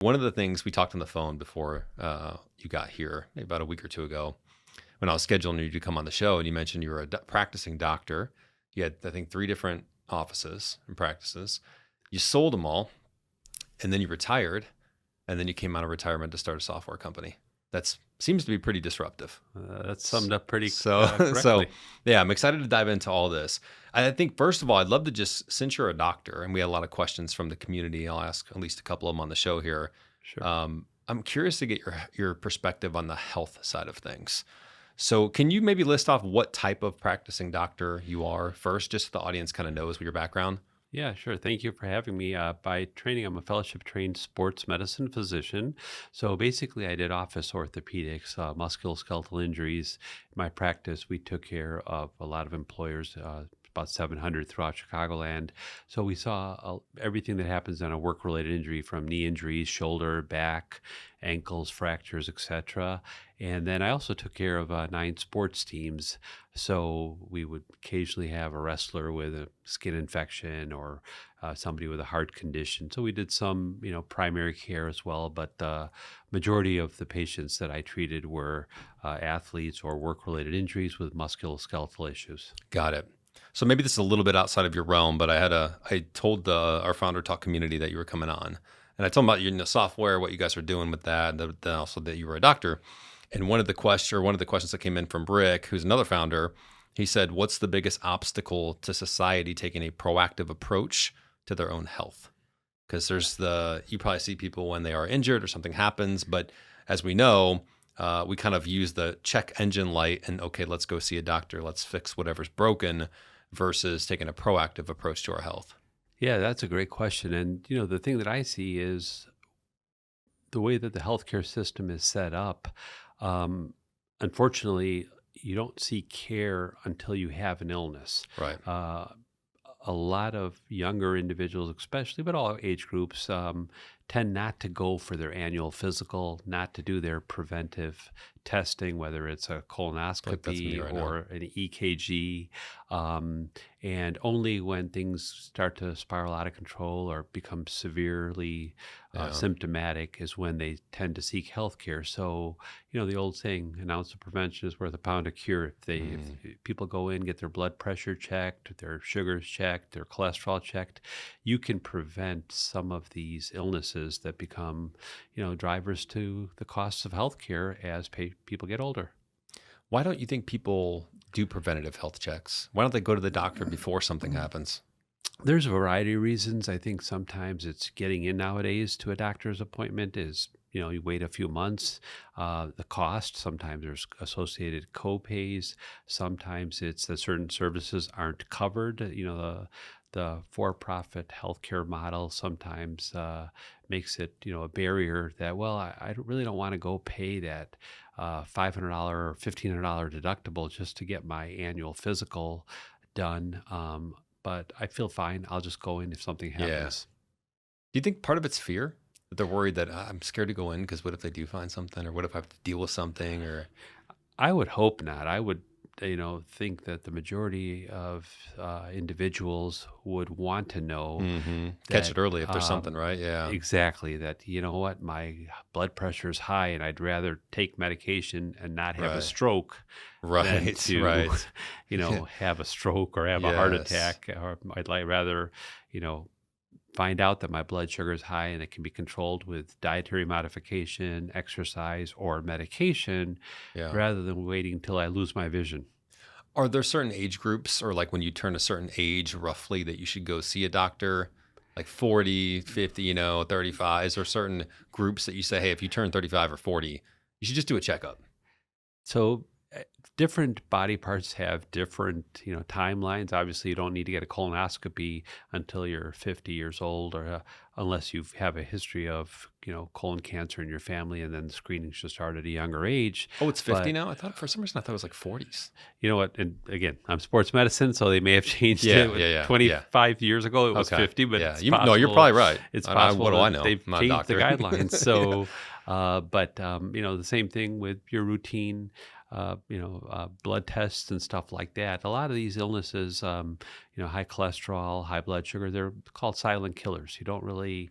One of the things we talked on the phone before you got here, maybe about a week or two ago, when I was scheduling you to come on the show, and you mentioned you were a practicing doctor. You had, I think, 3 different offices and practices. You sold them all, and then you retired, and then you came out of retirement to start a software company. That seems to be pretty disruptive. That's summed up pretty So correctly. yeah, I'm excited to dive into all this. I think first of all, I'd love to just, since you're a doctor, and we had a lot of questions from the community, I'll ask at least a couple of them on the show here. Sure. I'm curious to get your perspective on the health side of things. So can you maybe list off what type of practicing doctor you are first, just so the audience kind of knows what your background? Yeah, sure. Thank you for having me. By training, I'm a fellowship trained sports medicine physician. So basically, I did office orthopedics, musculoskeletal injuries. In my practice, we took care of a lot of employers, about 700 throughout Chicagoland. So we saw everything that happens on a work-related injury, from knee injuries, shoulder, back, ankles, fractures, etc. And then I also took care of 9 sports teams. So we would occasionally have a wrestler with a skin infection or somebody with a heart condition. So we did some, primary care as well. But the majority of the patients that I treated were athletes or work-related injuries with musculoskeletal issues. Got it. So maybe this is a little bit outside of your realm, but I told our founder talk community that you were coming on, and I told them about your software, what you guys are doing with that, and then also that you were a doctor. And one of the questions that came in from Brick, who's another founder, he said, "What's the biggest obstacle to society taking a proactive approach to their own health?" Because you probably see people when they are injured or something happens, but as we know, we kind of use the check engine light and, okay, let's go see a doctor, let's fix whatever's broken, versus taking a proactive approach to our health. Yeah, that's a great question. And, the thing that I see is the way that the healthcare system is set up. Unfortunately, you don't see care until you have an illness. Right. A lot of younger individuals, especially, but all age groups, tend not to go for their annual physical, not to do their preventive testing, whether it's a colonoscopy right or an EKG. And only when things start to spiral out of control or become severely symptomatic is when they tend to seek health care. So, the old saying, an ounce of prevention is worth a pound of cure. If people go in, get their blood pressure checked, their sugars checked, their cholesterol checked, you can prevent some of these illnesses that become, drivers to the costs of healthcare as people get older. Why don't you think people do preventative health checks? Why don't they go to the doctor before something happens? There's a variety of reasons. I think sometimes it's getting in nowadays to a doctor's appointment is, you wait a few months. The cost, sometimes there's associated co-pays. Sometimes it's that certain services aren't covered. The for-profit healthcare model sometimes makes it, a barrier that, well, I really don't want to go pay that $500 or $1,500 deductible just to get my annual physical done. But I feel fine. I'll just go in if something happens. Do you think part of it's fear? That they're worried that I'm scared to go in because what if they do find something, or what if I have to deal with something? Or I would hope not. I would, think that the majority of individuals would want to know. Catch it early if there's something, right? Yeah. Exactly. That, what, my blood pressure is high and I'd rather take medication and not have a stroke than to, have a stroke or have a heart attack. Or I'd rather, find out that my blood sugar is high and it can be controlled with dietary modification, exercise, or medication, rather than waiting until I lose my vision. Are there certain age groups, or like when you turn a certain age roughly, that you should go see a doctor? Like 40, 50, 35? Is there certain groups that you say, hey, if you turn 35 or 40, you should just do a checkup? So different body parts have different, timelines. Obviously, you don't need to get a colonoscopy until you're 50 years old, or unless you have a history of, colon cancer in your family, and then the screening should start at a younger age. Oh, it's 50 now? For some reason, I thought it was like 40s. You know what? And again, I'm sports medicine, so they may have changed it. 25 years ago, it was 50, but it's possible. No, you're probably right. It's possible. What do I know? They've changed the guidelines. So, but the same thing with your routine blood tests and stuff like that. A lot of these illnesses, high cholesterol, high blood sugar, they're called silent killers. You don't really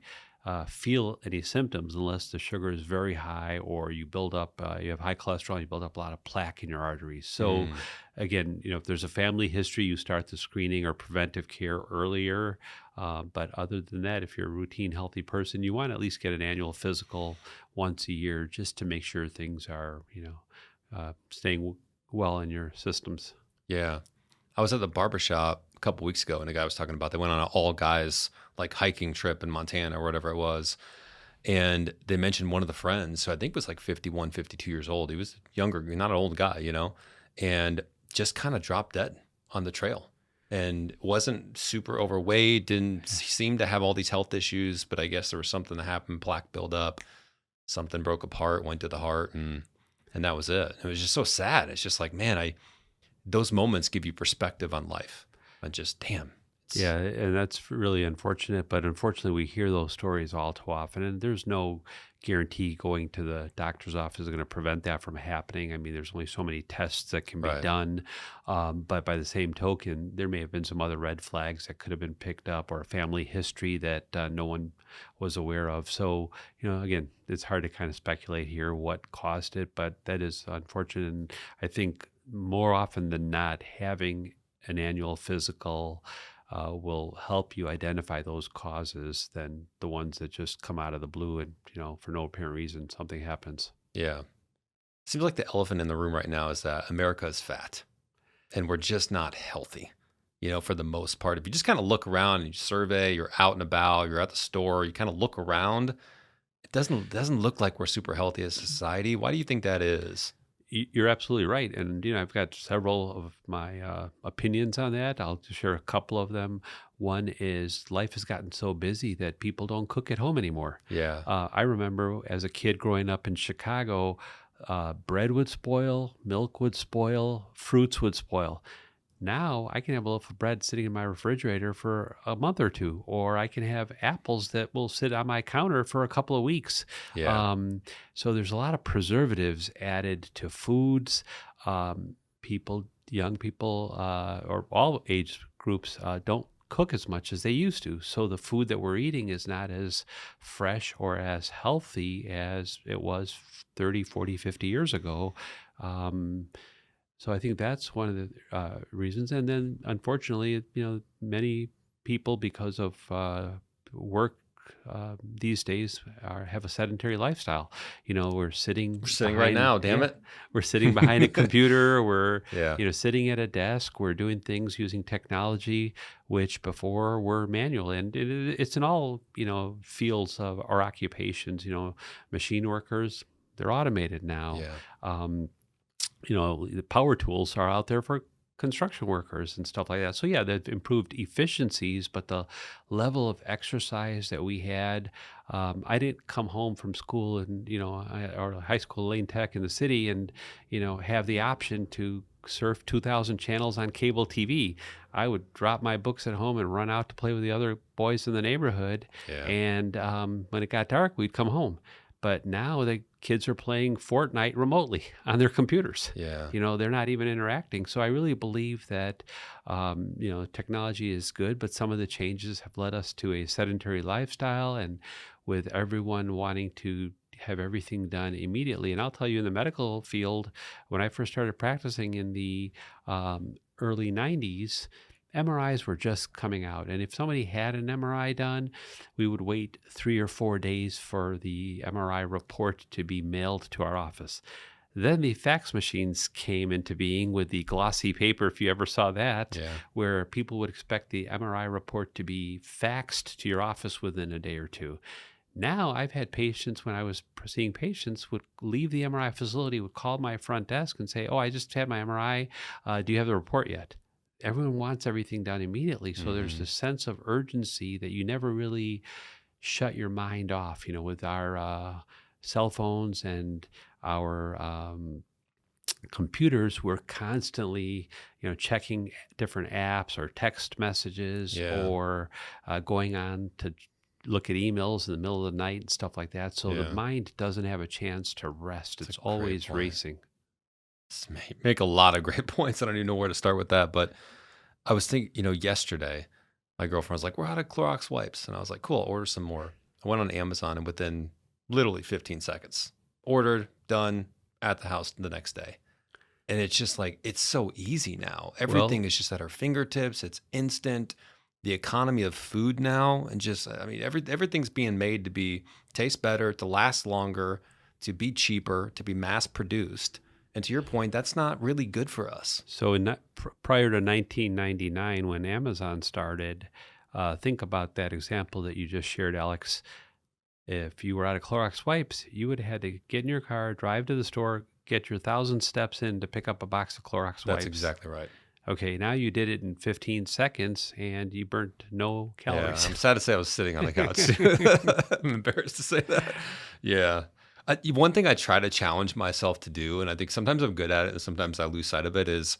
feel any symptoms unless the sugar is very high or you build up, you have high cholesterol, you build up a lot of plaque in your arteries. So, Mm, again, if there's a family history, you start the screening or preventive care earlier. But other than that, if you're a routine healthy person, you want to at least get an annual physical once a year just to make sure things are, staying well in your systems. yeah. I was at the barber shop a couple weeks ago, and the guy was talking about they went on an all guys like hiking trip in Montana or whatever it was. And they mentioned one of the friends, who I think was like 51, 52 years old. He was younger, not an old guy, and just kind of dropped dead on the trail and wasn't super overweight, didn't seem to have all these health issues, but I guess there was something that happened, plaque buildup, something broke apart, went to the heart, and that was it. It was just so sad. It's just like, man, those moments give you perspective on life. And just damn. Yeah, and that's really unfortunate. But unfortunately, we hear those stories all too often, and there's no guarantee going to the doctor's office is going to prevent that from happening. I mean, there's only so many tests that can be Right. done. But by the same token, there may have been some other red flags that could have been picked up, or a family history that no one was aware of. So, again, it's hard to kind of speculate here what caused it, but that is unfortunate. And I think more often than not, having an annual physical will help you identify those causes than the ones that just come out of the blue and, for no apparent reason, something happens. Yeah. Seems like the elephant in the room right now is that America is fat and we're just not healthy, for the most part. If you just kind of look around and you survey, you're out and about, you're at the store, you kind of look around, it doesn't look like we're super healthy as a society. Why do you think that is? You're absolutely right. And, I've got several of my opinions on that. I'll just share a couple of them. One is life has gotten so busy that people don't cook at home anymore. Yeah. I remember as a kid growing up in Chicago, bread would spoil, milk would spoil, fruits would spoil. Now I can have a loaf of bread sitting in my refrigerator for a month or two, or I can have apples that will sit on my counter for a couple of weeks. Yeah. Um, so there's a lot of preservatives added to foods. Young people, or all age groups, don't cook as much as they used to. So the food that we're eating is not as fresh or as healthy as it was 30, 40, 50 years ago. Um, so I think that's one of the reasons. And then, unfortunately, many people, because of work these days, have a sedentary lifestyle. We're sitting We're sitting right behind, now, damn yeah, it. we're sitting behind a computer. We're, Yeah. sitting at a desk. We're doing things using technology, which before were manual. And it's in all, fields of our occupations. Machine workers, they're automated now. Yeah. Um, the power tools are out there for construction workers and stuff like that. So yeah, they've improved efficiencies, but the level of exercise that we had, I didn't come home from school and, or high school, Lane Tech in the city and, have the option to surf 2,000 channels on cable TV. I would drop my books at home and run out to play with the other boys in the neighborhood. Yeah. And when it got dark, we'd come home. But now the kids are playing Fortnite remotely on their computers. Yeah. They're not even interacting. So I really believe that, technology is good, but some of the changes have led us to a sedentary lifestyle and with everyone wanting to have everything done immediately. And I'll tell you, in the medical field, when I first started practicing in the early 90s, MRIs were just coming out. And if somebody had an MRI done, we would wait 3 or 4 days for the MRI report to be mailed to our office. Then the fax machines came into being with the glossy paper, if you ever saw that, Yeah. where people would expect the MRI report to be faxed to your office within a day or two. Now, I've had patients, when I was seeing patients, would leave the MRI facility, would call my front desk and say, "Oh, I just had my MRI. Do you have the report yet?" Everyone wants everything done immediately. So there's Mhm. this sense of urgency that you never really shut your mind off, with our cell phones and our computers. We're constantly, checking different apps or text messages Yeah. or going on to look at emails in the middle of the night and stuff like that. So the Yeah. mind doesn't have a chance to rest. That's It's a great always point. racing. Make a lot of great points. I don't even know where to start with that. But I was thinking, yesterday, my girlfriend was like, "We're out of Clorox wipes." And I was like, "Cool, order some more." I went on Amazon and within literally 15 seconds, ordered, done, at the house the next day. And it's just like, it's so easy now. Well, Everything is just at our fingertips. It's instant. The economy of food now, and just, I mean, everything's being made to be taste better, to last longer, to be cheaper, to be mass produced. And to your point, that's not really good for us. so prior to 1999, when Amazon started, think about that example that you just shared, Alex. If you were out of Clorox wipes, you would have had to get in your car, drive to the store, get your 1,000 steps in to pick up a box of Clorox That's wipes. exactly right. Okay, now you did it in 15 seconds and you burnt no Yeah, calories. I'm sad to say I was sitting on the couch. I'm embarrassed to say that. Yeah. One thing I try to challenge myself to do, and I think sometimes I'm good at it and sometimes I lose sight of it, is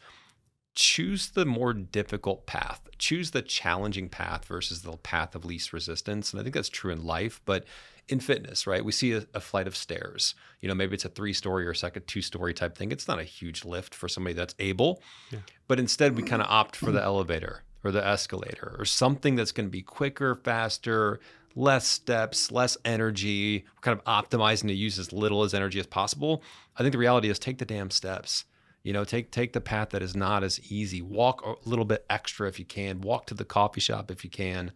choose the more difficult path. Choose the challenging path versus the path of least resistance. And I think that's true in life, but in fitness, right? We see a flight of stairs. Maybe it's a 3-story or second 2-story type thing. It's not a huge lift for somebody that's able, Yeah. but instead we kind of opt for the elevator or the escalator or something that's going to be quicker, faster, less steps, less energy, kind of optimizing to use as little as energy as possible. I think the reality is take the damn steps. Take the path that is not as easy. Walk a little bit extra if you can. Walk to the coffee shop if you can.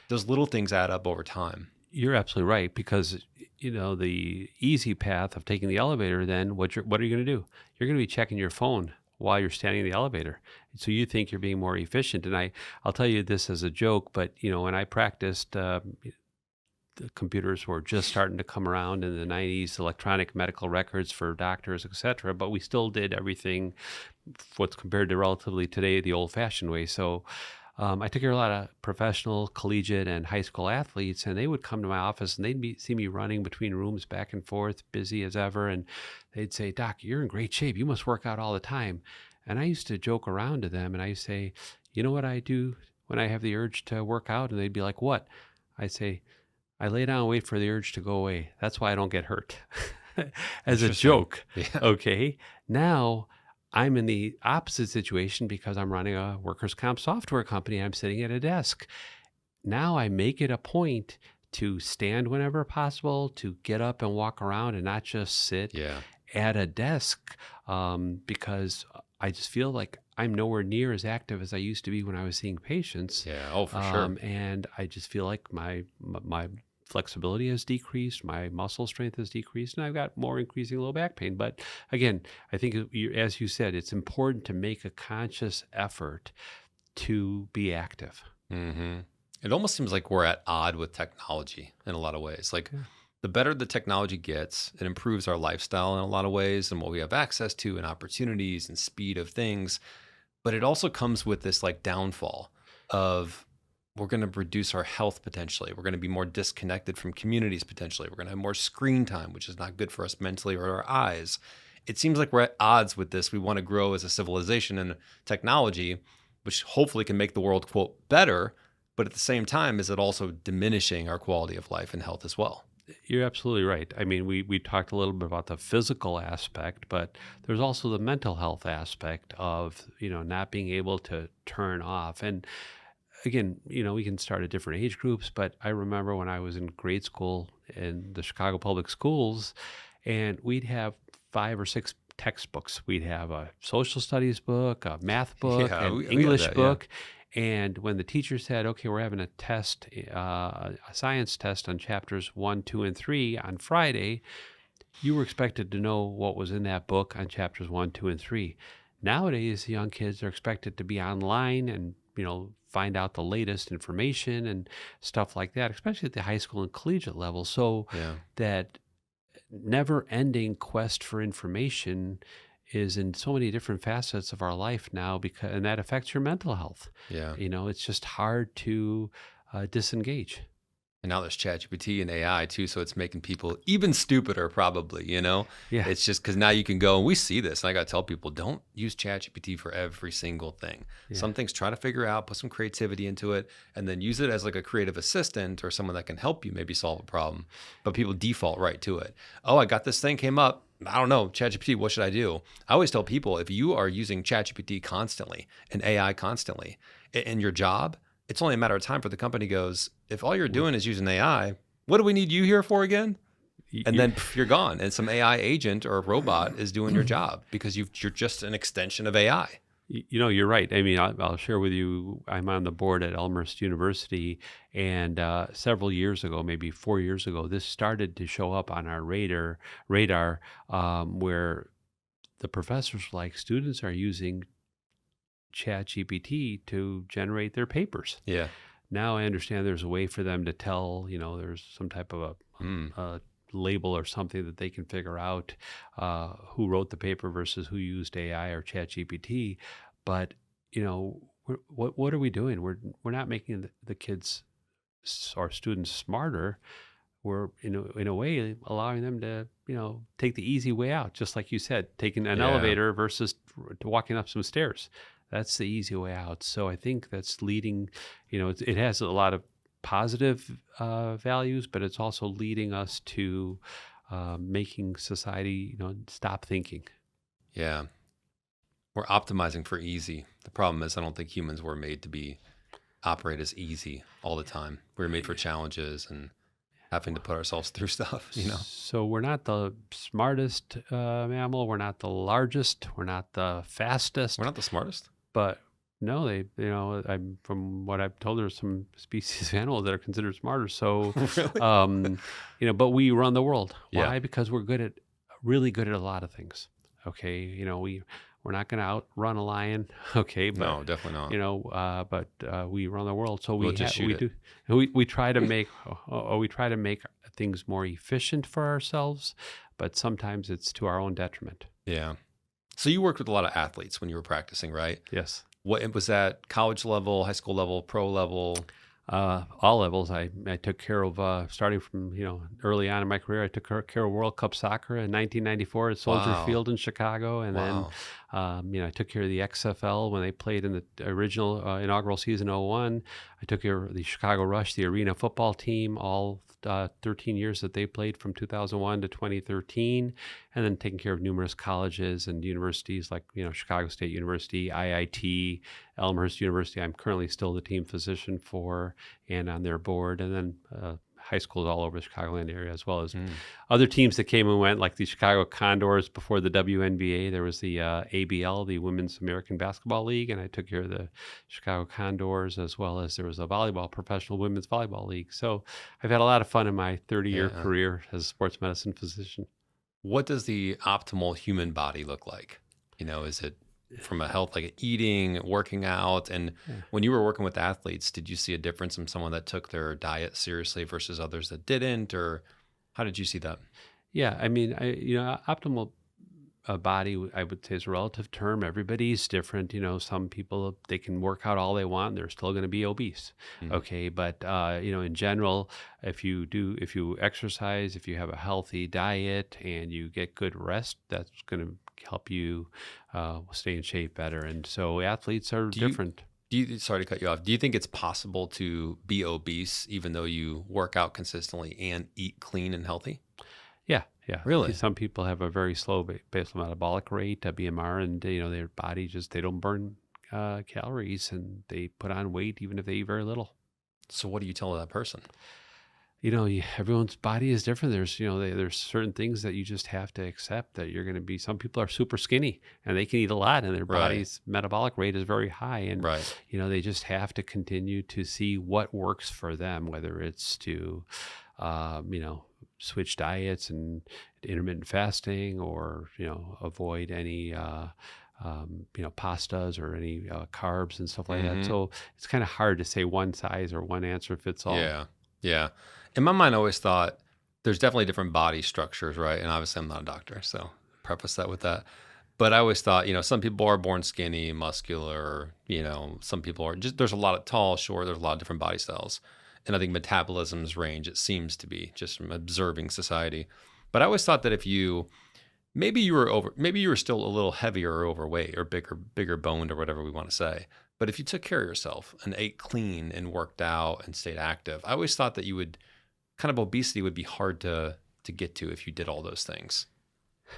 Those little things add up over time. You're absolutely right, because the easy path of taking the elevator, then what are you going to do? You're going to be checking your phone while you're standing in the elevator. So you think you're being more efficient. And I'll tell you this as a joke, but when I practiced, the computers were just starting to come around in the 90s, electronic medical records for doctors, et cetera, but we still did everything what's compared to relatively today the old-fashioned way. So I took care of a lot of professional, collegiate, and high school athletes, and they would come to my office and see me running between rooms back and forth, busy as ever, and they'd say, "Doc, you're in great shape. You must work out all the time." And I used to joke around to them, and I say, "You know what I do when I have the urge to work out?" And they'd be like, "What?" I say, "I lay down and wait for the urge to go away. That's why I don't get hurt." As a Interesting. joke. Yeah. Okay. Now I'm in the opposite situation because I'm running a workers' comp software company. I'm sitting at a desk. Now I make it a point to stand whenever possible, to get up and walk around and not just sit Yeah. at a desk, because I just feel like I'm nowhere near as active as I used to be when I was seeing patients. Yeah. Oh, for sure. And I just feel like my flexibility has decreased, my muscle strength has decreased, and I've got more increasing low back pain. But again, I think, as you said, it's important to make a conscious effort to be active. Mm-hmm. It almost seems like we're at odd with technology in a lot of ways. Like the better the technology gets, it improves our lifestyle in a lot of ways and what we have access to and opportunities and speed of things. But it also comes with this like downfall of we're going to reduce our health potentially. We're going to be more disconnected from communities potentially. We're going to have more screen time, which is not good for us mentally or our eyes. It seems like we're at odds with this. We want to grow as a civilization and technology, which hopefully can make the world, quote, better. But at the same time, is it also diminishing our quality of life and health as well? You're absolutely right. I mean, we talked a little bit about the physical aspect, but there's also the mental health aspect of, not being able to turn off. And again, we can start at different age groups, but I remember when I was in grade school in the Chicago Public Schools, and we'd have 5 or 6 textbooks. We'd have a social studies book, a math book, Yeah, an we had English that, yeah. book. And when the teacher said, "Okay, we're having a test, a science test on chapters 1, 2, and 3 on Friday," you were expected to know what was in that book on chapters 1, 2, and 3. Nowadays, young kids are expected to be online and, find out the latest information and stuff like that, especially at the high school and collegiate level. So Yeah. that never-ending quest for information is in so many different facets of our life now, and that affects your mental health. Yeah. It's just hard to disengage. And now there's ChatGPT and AI too, so it's making people even stupider probably, Yeah. It's just because now you can go, and we see this, and I got to tell people, don't use ChatGPT for every single thing. Yeah. Some things try to figure out, put some creativity into it, and then use it as like a creative assistant or someone that can help you maybe solve a problem. But people default right to it. Oh, I got this thing came up. I don't know, ChatGPT, what should I do? I always tell people, if you are using ChatGPT constantly and AI constantly in your job, it's only a matter of time for the company goes, if all you're doing is using AI, What do we need you here for again? And You, then you're gone, and some AI agent or robot is doing your job because you're just an extension of AI. You're right. I mean, I'll share with you, I'm on the board at Elmhurst University, and several years ago, maybe 4 years ago, this started to show up on our radar where the professors were like, students are using ChatGPT to generate their papers. Yeah. Now I understand there's a way for them to tell, there's some type of Mm. a label or something that they can figure out who wrote the paper versus who used AI or ChatGPT. But, what are we doing? We're not making the kids or students smarter. We're in a way allowing them to take the easy way out, just like you said, taking an Yeah. elevator versus walking up some stairs. That's the easy way out. So I think that's leading. It has a lot of positive values, but it's also leading us to making society stop thinking. Yeah. We're optimizing for easy. The problem is I don't think humans were made to operate as easy all the time. We were made for challenges and having to put ourselves through stuff. So we're not the smartest mammal. We're not the largest. We're not the fastest. We're not the smartest. But no, I'm from what I've told, there's some species of animals that are considered smarter. So, Really? but we run the world. Yeah. Why? Because we're really good at a lot of things. Okay, we're not going to outrun a lion. Okay, but No, definitely not. but we run the world. So We'll just shoot we it. do we try to make we try to make things more efficient for ourselves, but sometimes it's to our own detriment. Yeah. So you worked with a lot of athletes when you were practicing, right? Yes. What was that? College level, high school level, pro level? All levels. I took care of, starting from, early on in my career, I took care of World Cup soccer in 1994 at Soldier Wow. Field in Chicago. And Wow. then, I took care of the XFL when they played in the original inaugural season '01. I took care of the Chicago Rush, the arena football team, all 13 years that they played from 2001 to 2013, and then taking care of numerous colleges and universities like, Chicago State University, IIT, Elmhurst University. I'm currently still the team physician for and on their board, and then high schools all over the Chicagoland area, as well as other teams that came and went, like the Chicago Condors before the WNBA. There was the ABL, the Women's American Basketball League, and I took care of the Chicago Condors, as well as there was a professional women's volleyball league. So I've had a lot of fun in my 30-year Yeah. career as a sports medicine physician. What does the optimal human body look like? Is it from a health, like eating, working out? And when you were working with athletes, did you see a difference in someone that took their diet seriously versus others that didn't? Or how did you see that? Yeah, I mean, optimal body, I would say, is a relative term. Everybody's different. Some people, they can work out all they want, they're still going to be obese. Mhm. Okay, but in general, if you exercise, if you have a healthy diet and you get good rest, that's going to help you stay in shape better. And so athletes are different. Sorry to cut you off. Do you think it's possible to be obese even though you work out consistently and eat clean and healthy? Yeah. Really? Some people have a very slow basal metabolic rate, BMR, and their body they don't burn calories, and they put on weight even if they eat very little. So what do you tell that person? Everyone's body is different. There's certain things that you just have to accept that you're going to be. Some people are super skinny and they can eat a lot, and their Right. body's metabolic rate is very high. And Right. they just have to continue to see what works for them, whether it's to, switch diets and intermittent fasting, or avoid any. Pastas or any carbs and stuff like Mhm. that. So it's kind of hard to say one size or one answer fits all. Yeah. Yeah. In my mind, I always thought there's definitely different body structures, right? And obviously, I'm not a doctor, so preface that with that. But I always thought, some people are born skinny, muscular, some people are there's a lot of tall, short, there's a lot of different body styles. And I think metabolism's range, it seems to be just from observing society. But I always thought that if maybe you were still a little heavier or overweight or bigger boned or whatever we want to say. But if you took care of yourself and ate clean and worked out and stayed active, I always thought that obesity would be hard to get to if you did all those things.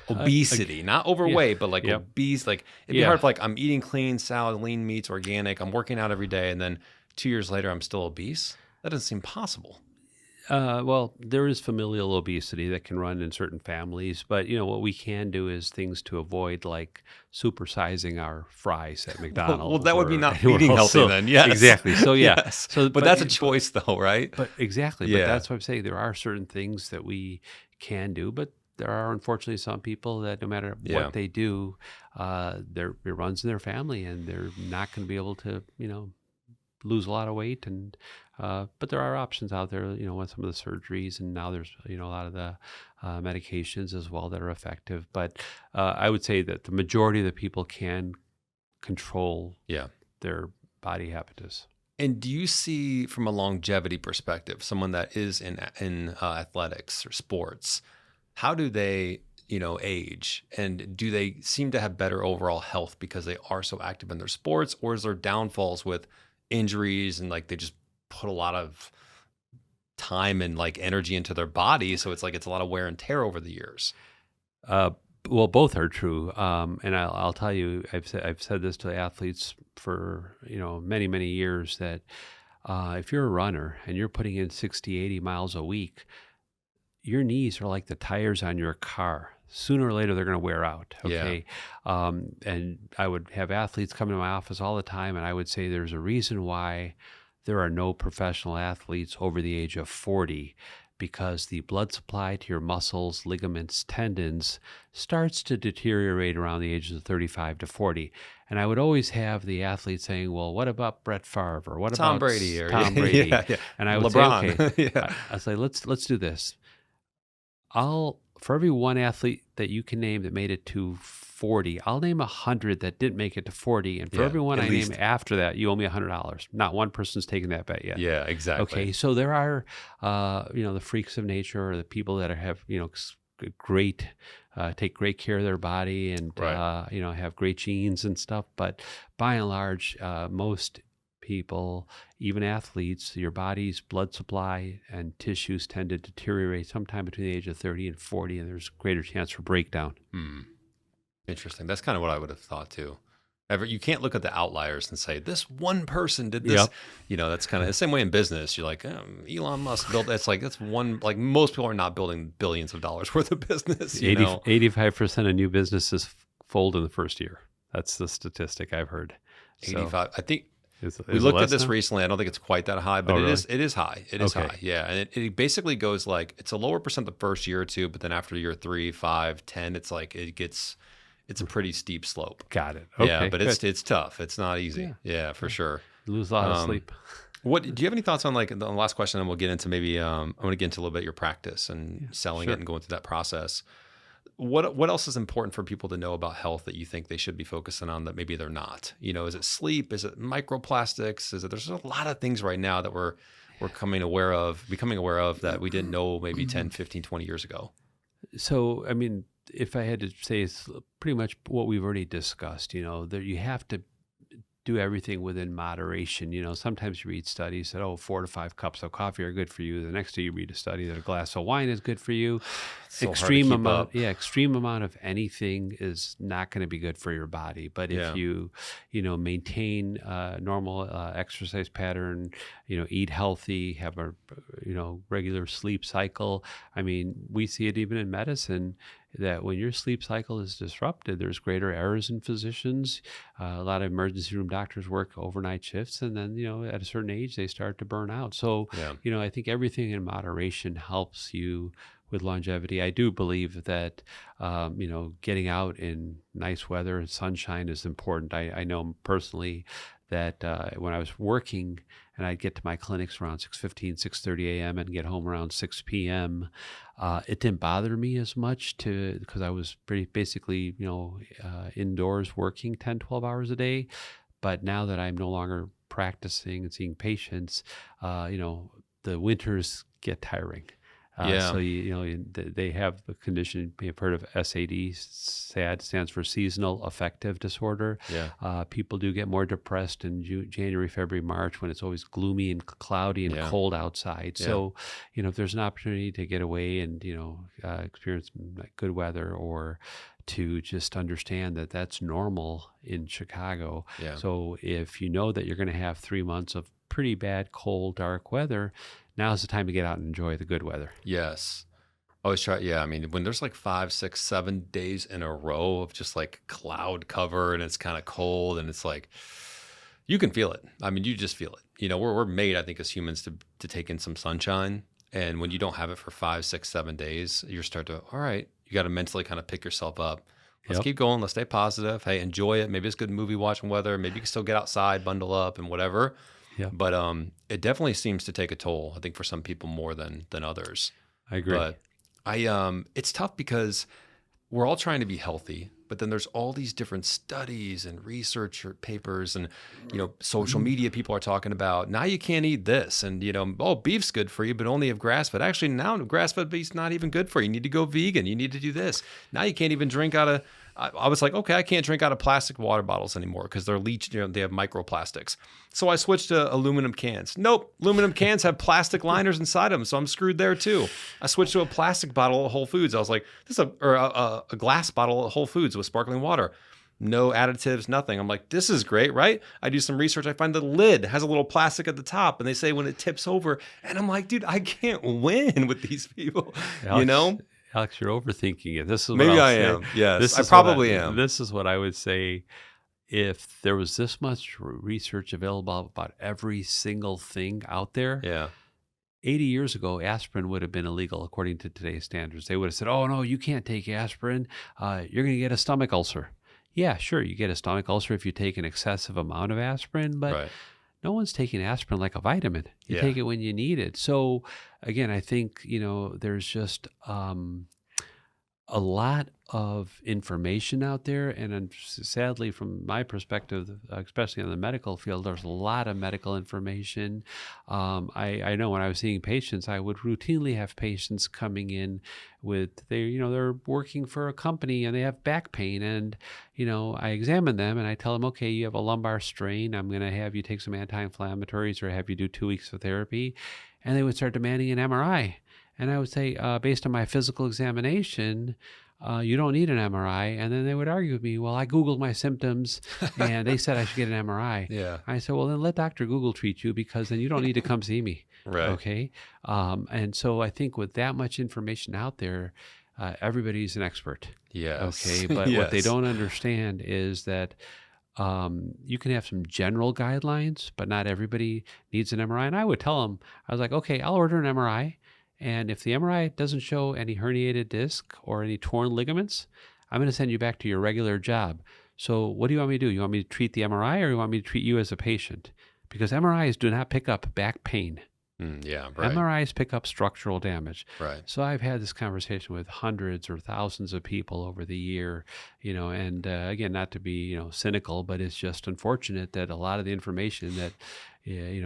Obesity, not overweight, but like Yep. obese. Like it'd be hard if I'm eating clean salad, lean meats, organic. I'm working out every day, and then 2 years later I'm still obese. That doesn't seem possible. Well, there is familial obesity that can run in certain families, but what we can do is things to avoid, like supersizing our fries at Well, McDonald's that would be or not anywhere eating else. healthy So then. Yes. exactly. So yeah. Yes. So, But that's a choice though, right? but exactly. But Yeah. that's what I'm saying. There are certain things that we can do, but there are unfortunately some people that no matter Yeah. what they do, it runs in their family, and they're not going to be able to, lose a lot of weight. And but there are options out there, with some of the surgeries, and now there's a lot of the medications as well that are effective. But I would say that the majority of the people can control Yeah. their body habitus. And do you see, from a longevity perspective, someone that is in athletics or sports, how do they, age, and do they seem to have better overall health because they are so active in their sports, or is there downfalls with injuries and like they just put a lot of time and like energy into their body, so it's like it's a lot of wear and tear over the years? Uh, well, both are true, and I'll tell you, I've said this to the athletes for many many years that if you're a runner and you're putting in 60, 80 miles a week, your knees are like the tires on your car. Sooner or later, they're going to wear out. Yeah. Okay. And I would have athletes come to my office all the time, and I would say there's a reason why there are no professional athletes over the age of 40, because the blood supply to your muscles, ligaments, tendons starts to deteriorate around the ages of 35 to 40. And I would always have the athlete saying, well, what about Brett Favre, or what Tom about Brady, or Tom Brady? yeah, yeah. And I would say, LeBron. okay, Yeah. I say, let's do this. For every one athlete that you can name that made it to 40, I'll name 100 that didn't make it to 40. And for Yeah, everyone at I least. name after that, you owe me $100. Not one person's taken that bet yet. Yeah, exactly. Okay, so there are, the freaks of nature, or the people that have, great, take great care of their body, and Right. have great genes and stuff. But by and large, most people, even athletes, your body's blood supply and tissues tend to deteriorate sometime between the age of 30 and 40, and there's greater chance for breakdown. Interesting. That's kind of what I would have thought too. You can't look at the outliers and say this one person did this. Yep. That's kind of the same way in business. You're like, Elon Musk built. It's like that's one. Like most people are not building billions of dollars worth of business. 85% of new businesses fold in the first year. That's the statistic I've heard. 85. I think Is we it looked at less this now? recently. I don't think it's quite that high, but Oh, it really? is. It is high. It is Okay. high. Yeah, and it basically goes like it's a lower percent the first year or two, but then after year 3, 5, 10, it's like it's a pretty steep slope. Got it. Okay. Yeah, but good. it's tough. It's not easy. Yeah. Yeah, for sure. You lose a lot of Um, sleep. What do you have any thoughts on, like, the last question, and we'll get into maybe I want to get into a little bit your practice and selling sure. it and going through that process. What else is important for people to know about health that you think they should be focusing on that maybe they're not? Is it sleep? Is it microplastics? There's a lot of things right now that we're becoming aware of that we didn't know maybe 10, 15, 20 years ago. So, I mean, if I had to say, it's pretty much what we've already discussed. That you have to do everything within moderation. Sometimes you read studies that 4 to 5 cups of coffee are good for you. The next day you read a study that a glass of wine is good for you. So hard to keep up. Extreme amount of anything is not going to be good for your body. But if you maintain a normal exercise pattern, eat healthy, have a regular sleep cycle. I mean, we see it even in medicine, that when your sleep cycle is disrupted, there's greater errors in physicians. A lot of emergency room doctors work overnight shifts, and then, at a certain age, they start to burn out. So, I think everything in moderation helps you with longevity. I do believe that, getting out in nice weather and sunshine is important. I know personally that when I was working and I'd get to my clinics around 6:15, 6:30 a.m. and get home around 6 p.m., it didn't bother me as much because I was basically, indoors working 10, 12 hours a day. But now that I'm no longer practicing and seeing patients, the winters get tiring. Yeah. So they have the condition. You've heard of SAD. SAD stands for seasonal affective disorder. Yeah. People do get more depressed in January, February, March, when it's always gloomy and cloudy and cold outside. Yeah. So if there's an opportunity to get away and experience good weather, or to just understand that that's normal in Chicago. Yeah. So if you know that you're going to have 3 months of pretty bad, cold, dark weather, now's the time to get out and enjoy the good weather. Yes. Always try. Yeah. I mean, when there's like 5, 6, 7 days in a row of just like cloud cover and it's kind of cold and it's like, you can feel it. I mean, you just feel it. We're made, I think, as humans to take in some sunshine. And when you don't have it for 5, 6, 7 days, you start to, all right, you got to mentally kind of pick yourself up. Let's Yep. keep going. Let's stay positive. Hey, enjoy it. Maybe it's good movie watching weather. Maybe you can still get outside, bundle up and whatever. Yep. But it definitely seems to take a toll, I think, for some people more than others. I agree. But it's tough because we're all trying to be healthy, but then there's all these different studies and research or papers and, social media people are talking about, now you can't eat this. And, beef's good for you, but only if grass-fed. Actually, now grass-fed beef's not even good for you. You need to go vegan. You need to do this. Now you can't even drink out of, I was like, okay, I can't drink out of plastic water bottles anymore because they're leached, they have microplastics. So I switched to aluminum cans. Nope, aluminum cans have plastic liners inside them, so I'm screwed there too. I switched to a plastic bottle at Whole Foods. I was like, a glass bottle at Whole Foods with sparkling water. No additives, nothing. I'm like, this is great, right? I do some research. I find the lid has a little plastic at the top, and they say when it tips over, and I'm like, dude, I can't win with these people, Alex, Alex, you're overthinking it. This is what Maybe I'll I say. am. Yes, This I is probably am. This is what I would say. If there was this much research available about every single thing out there, Yeah. 80 years ago, aspirin would have been illegal according to today's standards. They would have said, oh, no, you can't take aspirin. You're going to get a stomach ulcer. Yeah, sure, you get a stomach ulcer if you take an excessive amount of aspirin, but Right. no one's taking aspirin like a vitamin. You Yeah. take it when you need it. So, again, I think, there's just a lot of information out there. And sadly, from my perspective, especially in the medical field, there's a lot of medical information. I know when I was seeing patients, I would routinely have patients coming in with, they're working for a company and they have back pain. And, I examine them and I tell them, okay, you have a lumbar strain. I'm going to have you take some anti-inflammatories or have you do 2 weeks of therapy. And they would start demanding an MRI. And I would say, based on my physical examination, you don't need an MRI. And then they would argue with me, well, I Googled my symptoms and they said I should get an MRI. Yeah. I said, well, then let Dr. Google treat you because then you don't need to come see me. Right. Okay. And so I think with that much information out there, everybody's an expert. Yes. Okay. But what they Yes. don't understand is that you can have some general guidelines, but not everybody needs an MRI. And I would tell them, I was like, okay, I'll order an MRI. And if the MRI doesn't show any herniated disc or any torn ligaments, I'm going to send you back to your regular job. So what do you want me to do? You want me to treat the MRI or you want me to treat you as a patient? Because MRIs do not pick up back pain. Yeah. Right. MRIs pick up structural damage. Right. So I've had this conversation with hundreds or thousands of people over the year, and again, not to be, cynical, but it's just unfortunate that a lot of the information that,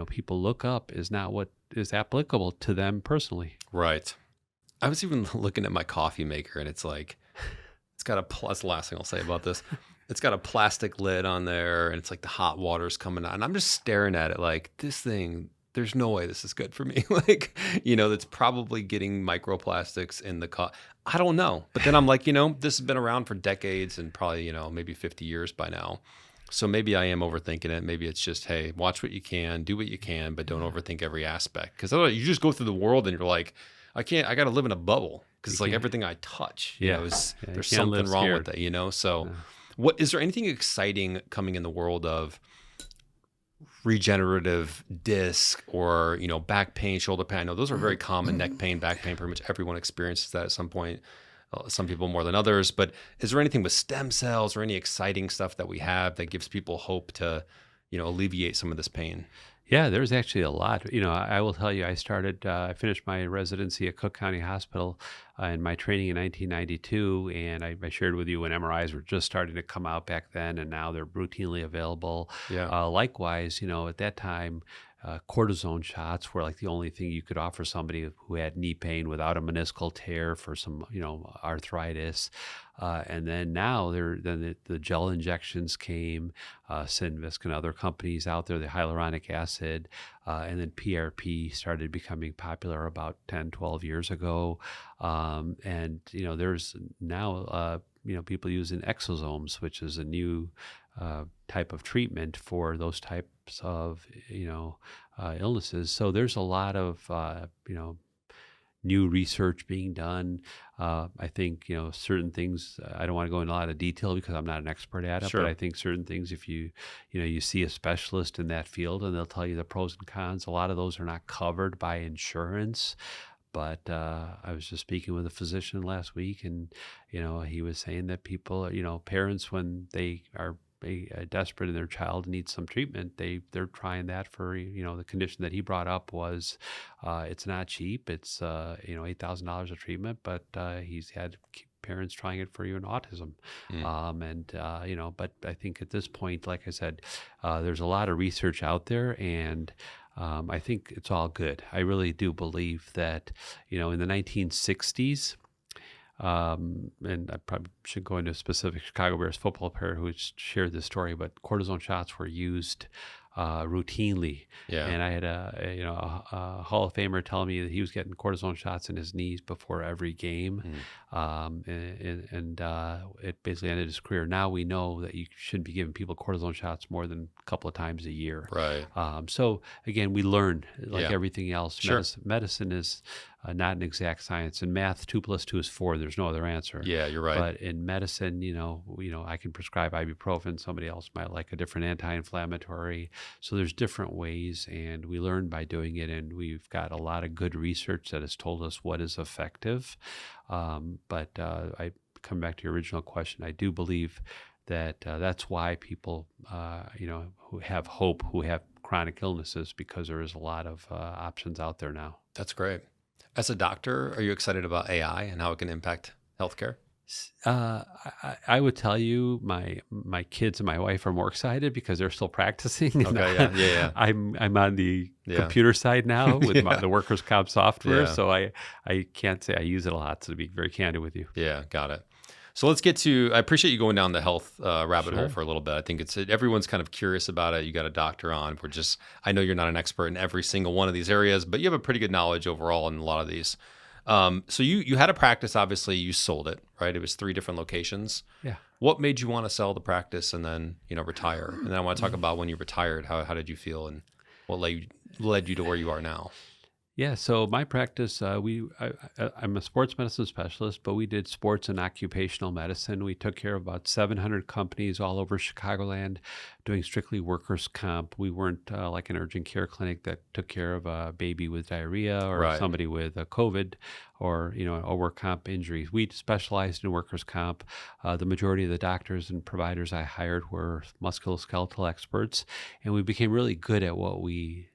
people look up is not what is applicable to them personally. Right. I was even looking at my coffee maker and it's like, it's got that's the last thing I'll say about this. It's got a plastic lid on there and it's like the hot water's coming out. And I'm just staring at it like, this thing, there's no way this is good for me. Like, that's probably getting microplastics in the coffee. I don't know. But then I'm like, this has been around for decades and probably, maybe 50 years by now. So maybe I am overthinking it. Maybe it's just, hey, watch what you can, do what you can, but don't overthink every aspect. Because you just go through the world and you're like, I got to live in a bubble because it's like everything I touch, there's something wrong with it, So what is there anything exciting coming in the world of regenerative disc or, back pain, shoulder pain? I know those are very common, neck pain, back pain, pretty much everyone experiences that at some point. Some people more than others, but is there anything with stem cells or any exciting stuff that we have that gives people hope to, alleviate some of this pain? Yeah, there's actually a lot. I will tell you, I finished my residency at Cook County Hospital and my training in 1992. And I shared with you when MRIs were just starting to come out back then, and now they're routinely available. Yeah. Likewise, at that time, cortisone shots were like the only thing you could offer somebody who had knee pain without a meniscal tear for some, arthritis. And then now the gel injections came, Synvisc and other companies out there, the hyaluronic acid. and then PRP started becoming popular about 10, 12 years ago. And, there's now, people using exosomes, which is a new type of treatment for those types of, illnesses. So there's a lot of, new research being done. I think, certain things, I don't want to go into a lot of detail because I'm not an expert at it, but Sure. I think certain things, if you see a specialist in that field and they'll tell you the pros and cons, a lot of those are not covered by insurance. But I was just speaking with a physician last week, and he was saying that people, parents, when they are desperate and their child needs some treatment, they're trying that for the condition that he brought up was it's not cheap. It's $8,000 a treatment, but he's had parents trying it for autism. Mm. But I think at this point, like I said, there's a lot of research out there, and I think it's all good. I really do believe that, in the 1960s, and I probably should go into a specific Chicago Bears football player who shared this story, but cortisone shots were used routinely. Yeah. And I had a Hall of Famer telling me that he was getting cortisone shots in his knees before every game. It basically ended his career. Now we know that you shouldn't be giving people cortisone shots more than a couple of times a year. Right. So again, we learn like Yeah. everything else. Sure. Medicine is not an exact science. In math, 2 + 2 is 4. There's no other answer. Yeah, you're right. But in medicine, I can prescribe ibuprofen. Somebody else might like a different anti-inflammatory. So there's different ways, and we learn by doing it. And we've got a lot of good research that has told us what is effective. But I come back to your original question. I do believe that that's why people, who have hope, who have chronic illnesses, because there is a lot of options out there now. That's great. As a doctor, are you excited about AI and how it can impact healthcare? I would tell you my kids and my wife are more excited because they're still practicing. And Okay, yeah. I'm on the Yeah. computer side now with the workers' comp software, Yeah. so I can't say I use it a lot. So to be very candid with you. Yeah, got it. So let's get to, I appreciate you going down the health rabbit hole Sure. for a little bit. I think everyone's kind of curious about it. You got a doctor on. I know you're not an expert in every single one of these areas, but you have a pretty good knowledge overall in a lot of these. So you had a practice, obviously you sold it, right? It was 3 different locations. Yeah. What made you want to sell the practice and then, retire? And then I want to talk about when you retired, how did you feel and what led you to where you are now? Yeah, so my practice, I'm a sports medicine specialist, but we did sports and occupational medicine. We took care of about 700 companies all over Chicagoland doing strictly workers' comp. We weren't like an urgent care clinic that took care of a baby with diarrhea or Right. somebody with a COVID or, a work comp injury. We specialized in workers' comp. The majority of the doctors and providers I hired were musculoskeletal experts, and we became really good at what we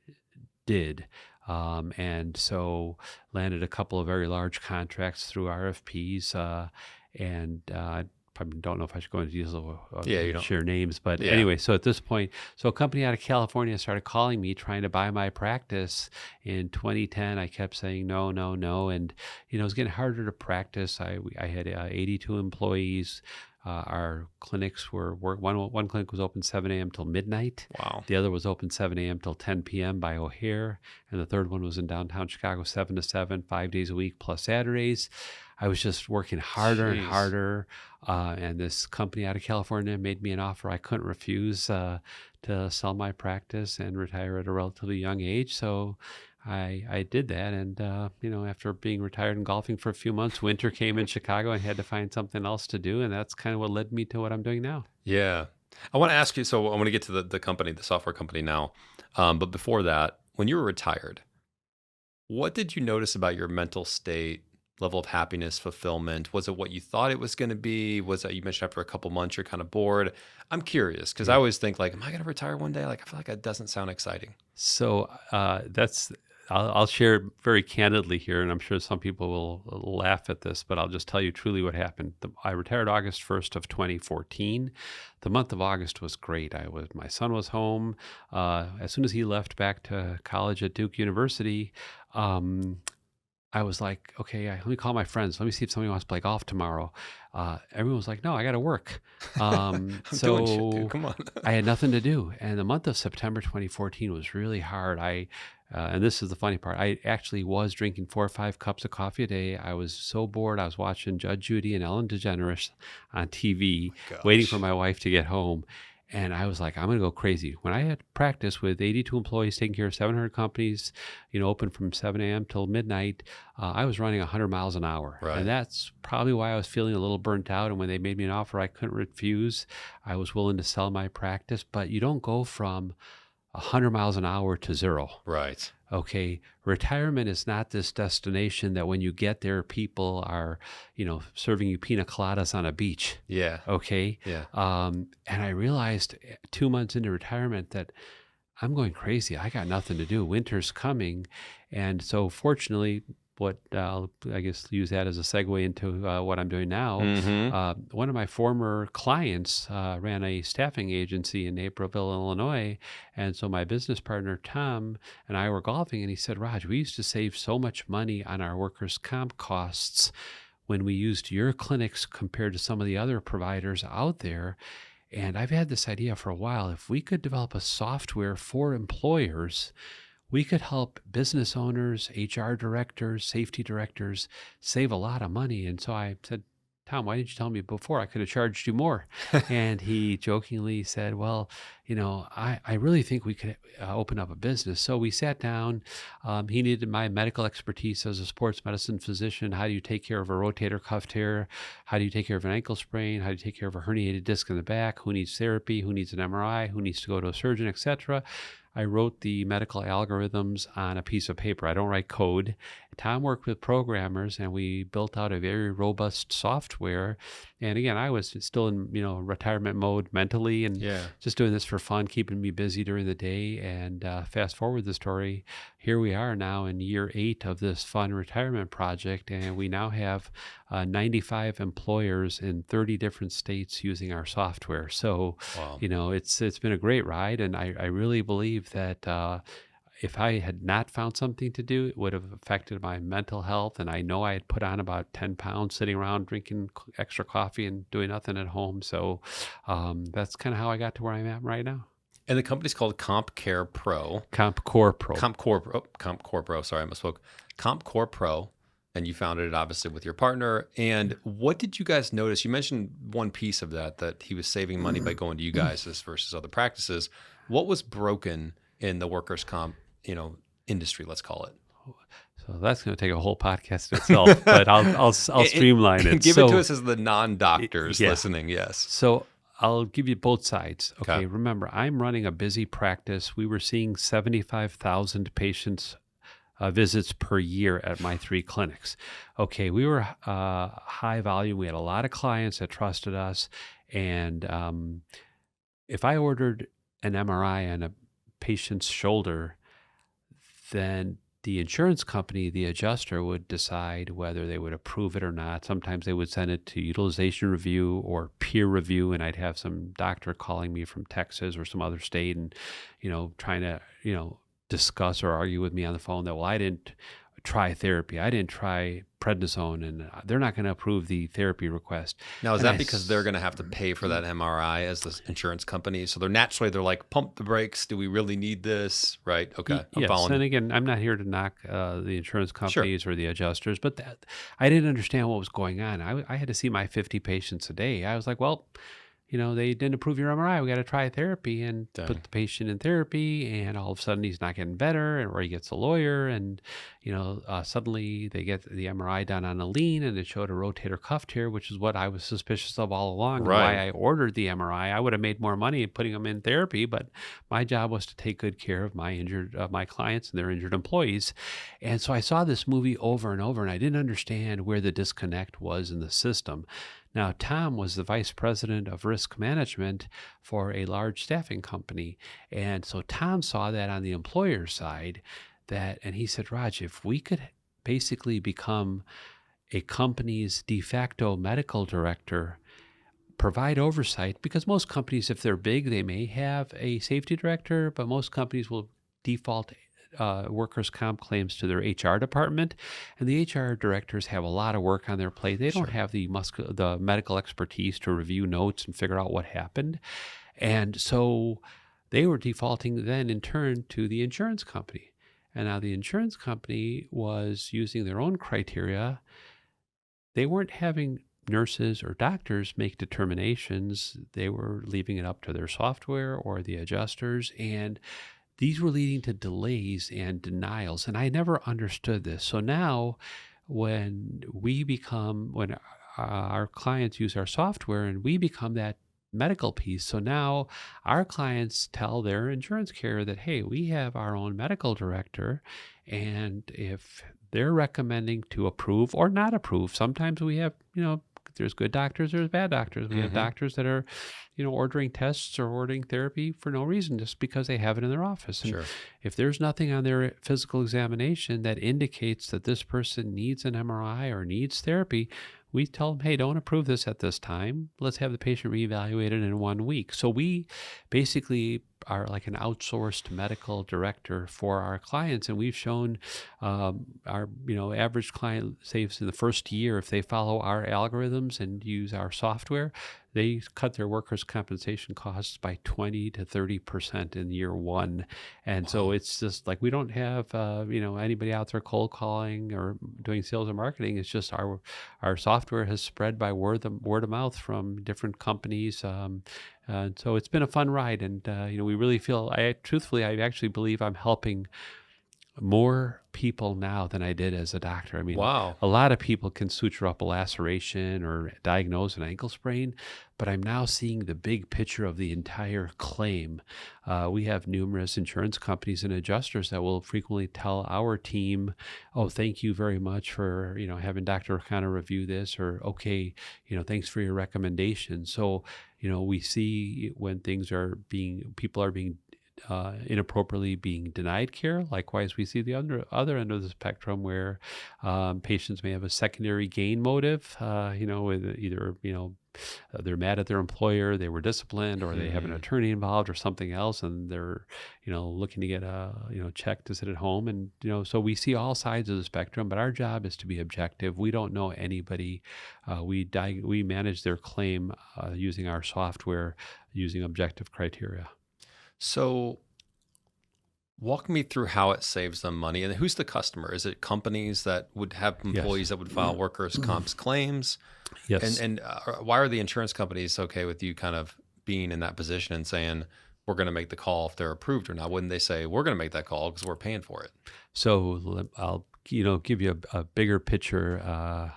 did. And so landed a couple of very large contracts through RFPs. I probably don't know if I should go into details of Yeah, you don't. share names, but Yeah. anyway, so at this point, a company out of California started calling me trying to buy my practice in 2010. I kept saying no, no, no. And, it was getting harder to practice. I had 82 employees. Our clinics were one clinic was open 7 a.m. till midnight. Wow. The other was open 7 a.m. till 10 p.m. by O'Hare. And the third one was in downtown Chicago, 7 to 7, 5 days a week, plus Saturdays. I was just working harder and Jeez. harder. And this company out of California made me an offer I couldn't refuse to sell my practice and retire at a relatively young age. So I did that. And, after being retired and golfing for a few months, winter came in Chicago and had to find something else to do. And that's kind of what led me to what I'm doing now. Yeah. I want to ask you, so I want to get to the company, the software company now. But before that, when you were retired, what did you notice about your mental state, level of happiness, fulfillment? Was it what you thought it was going to be? Was that, you mentioned after a couple months, you're kind of bored? I'm curious because I always think like, am I going to retire one day? Like, I feel like that doesn't sound exciting. So I'll share very candidly here, and I'm sure some people will laugh at this, but I'll just tell you truly what happened. I retired August 1st of 2014. The month of August was great. My son was home. As soon as he left back to college at Duke University, I was like, okay, let me call my friends. Let me see if somebody wants to play golf tomorrow. Everyone was like, no, I got to work. I'm doing shit, dude. So Come on. I had nothing to do. And the month of September 2014 was really hard. And this is the funny part. I actually was drinking 4 or 5 cups of coffee a day. I was so bored. I was watching Judge Judy and Ellen DeGeneres on TV, waiting for Gosh. my wife to get home. And I was like, I'm going to go crazy. When I had practice with 82 employees, taking care of 700 companies, open from 7 a.m. till midnight, I was running 100 miles an hour. And Right. that's probably why I was feeling a little burnt out. And when they made me an offer I couldn't refuse, I was willing to sell my practice. But you don't go from 100 miles an hour to zero. Right. Okay, retirement is not this destination that when you get there, people are, serving you pina coladas on a beach. Yeah. Okay. Yeah. And I realized 2 months into retirement that I'm going crazy. I got nothing to do. Winter's coming. And so fortunately, I guess use that as a segue into what I'm doing now. Mm-hmm. One of my former clients ran a staffing agency in Naperville, Illinois. And so my business partner, Tom, and I were golfing, and he said, Raj, we used to save so much money on our workers' comp costs when we used your clinics compared to some of the other providers out there. And I've had this idea for a while. If we could develop a software for employers, we could help business owners, HR directors, safety directors save a lot of money. And so I said, Tom, why didn't you tell me before? I could have charged you more. And he jokingly said, well, I really think we could open up a business. So we sat down. He needed my medical expertise as a sports medicine physician. How do you take care of a rotator cuff tear? How do you take care of an ankle sprain? How do you take care of a herniated disc in the back? Who needs therapy? Who needs an MRI? Who needs to go to a surgeon, etc.? I wrote the medical algorithms on a piece of paper. I don't write code. Tom worked with programmers, and we built out a very robust software. And again, I was still in retirement mode mentally, and Yeah. just doing this for fun, keeping me busy during the day. And fast forward the story, here we are now in year 8 of this fun retirement project, and we now have 95 employers in 30 different states using our software. So, Wow. it's been a great ride, and I really believe that if I had not found something to do, it would have affected my mental health. And I know I had put on about 10 pounds sitting around drinking extra coffee and doing nothing at home. So that's kind of how I got to where I'm at right now. And the company's called CompCare Pro. CompCore Pro. CompCore Pro. Sorry, I misspoke. CompCore Pro. And you founded it obviously with your partner. And what did you guys notice? You mentioned one piece of that he was saving money by going to you guys versus other practices. What was broken in the workers' comp, industry, let's call it? So that's going to take a whole podcast in itself, but I'll streamline it. Give it to us as the non-doctors Yeah. listening. Yes. So I'll give you both sides. Okay. Okay. Remember, I'm running a busy practice. We were seeing 75,000 patients visits per year at my 3 clinics. Okay. We were high volume. We had a lot of clients that trusted us. And if I ordered an MRI on a patient's shoulder, then the insurance company, the adjuster, would decide whether they would approve it or not. Sometimes they would send it to utilization review or peer review, and I'd have some doctor calling me from Texas or some other state and, trying to, discuss or argue with me on the phone that, well, I didn't try therapy. I didn't try prednisone, and they're not going to approve the therapy request. Now, is And that because they're going to have to pay for that MRI as the insurance company? So they're like, pump the brakes. Do we really need this? Right. Okay. I'm Yes, following. and again, I'm not here to knock the insurance companies or the adjusters, but I didn't understand what was going on. I had to see my 50 patients a day. I was like, well, they didn't approve your MRI. We got to try therapy, and Dang. put the patient in therapy, and all of a sudden he's not getting better, or he gets a lawyer, and suddenly they get the MRI done on a lean, and it showed a rotator cuff tear, which is what I was suspicious of all along. Right. Why I ordered the MRI. I would have made more money putting them in therapy, but my job was to take good care of my clients and their injured employees. And so I saw this movie over and over, and I didn't understand where the disconnect was in the system. Now, Tom was the vice president of risk management for a large staffing company. And so Tom saw that on the employer side, and he said, Raj, if we could basically become a company's de facto medical director, provide oversight, because most companies, if they're big, they may have a safety director, but most companies will default workers' comp claims to their HR department, and the HR directors have a lot of work on their plate. They don't Sure. have the medical expertise to review notes and figure out what happened. And so they were defaulting then in turn to the insurance company. And now the insurance company was using their own criteria. They weren't having nurses or doctors make determinations. They were leaving it up to their software or the adjusters. And these were leading to delays and denials. And I never understood this. So now when our clients use our software and we become that medical piece. So now our clients tell their insurance carrier that, hey, we have our own medical director. And if they're recommending to approve or not approve, sometimes we have, there's good doctors, there's bad doctors. We have Hmm. doctors that are, ordering tests or ordering therapy for no reason, just because they have it in their office. And Sure. if there's nothing on their physical examination that indicates that this person needs an MRI or needs therapy, we tell them, hey, don't approve this at this time. Let's have the patient reevaluated in 1 week. So we basically are like an outsourced medical director for our clients. And we've shown our average client saves in the first year, if they follow our algorithms and use our software, they cut their workers' compensation costs by 20 to 30% in year one. And so Wow. it's just like we don't have anybody out there cold calling or doing sales and marketing. It's just our software has spread by word of mouth from different companies. And so it's been a fun ride. And we really feel, I actually believe I'm helping more people now than I did as a doctor. I mean, Wow. a lot of people can suture up a laceration or diagnose an ankle sprain, but I'm now seeing the big picture of the entire claim. We have numerous insurance companies and adjusters that will frequently tell our team, "Oh, thank you very much for having Dr. Khanna review this," or "Okay, thanks for your recommendation." So we see when people are being inappropriately being denied care. Likewise, we see the other end of the spectrum where patients may have a secondary gain motive, with either, they're mad at their employer, they were disciplined, or they have an Hmm. attorney involved or something else, and they're, looking to get a, check to sit at home. And, so we see all sides of the spectrum, but our job is to be objective. We don't know anybody. We manage their claim using our software, using objective criteria. So walk me through how it saves them money, and who's the customer? Is it companies that would have Yes. employees that would file workers' comps claims? And Yes. why are the insurance companies okay with you kind of being in that position and saying we're going to make the call if they're approved or not? Wouldn't they say we're going to make that call because we're paying for it? I'll give you a bigger picture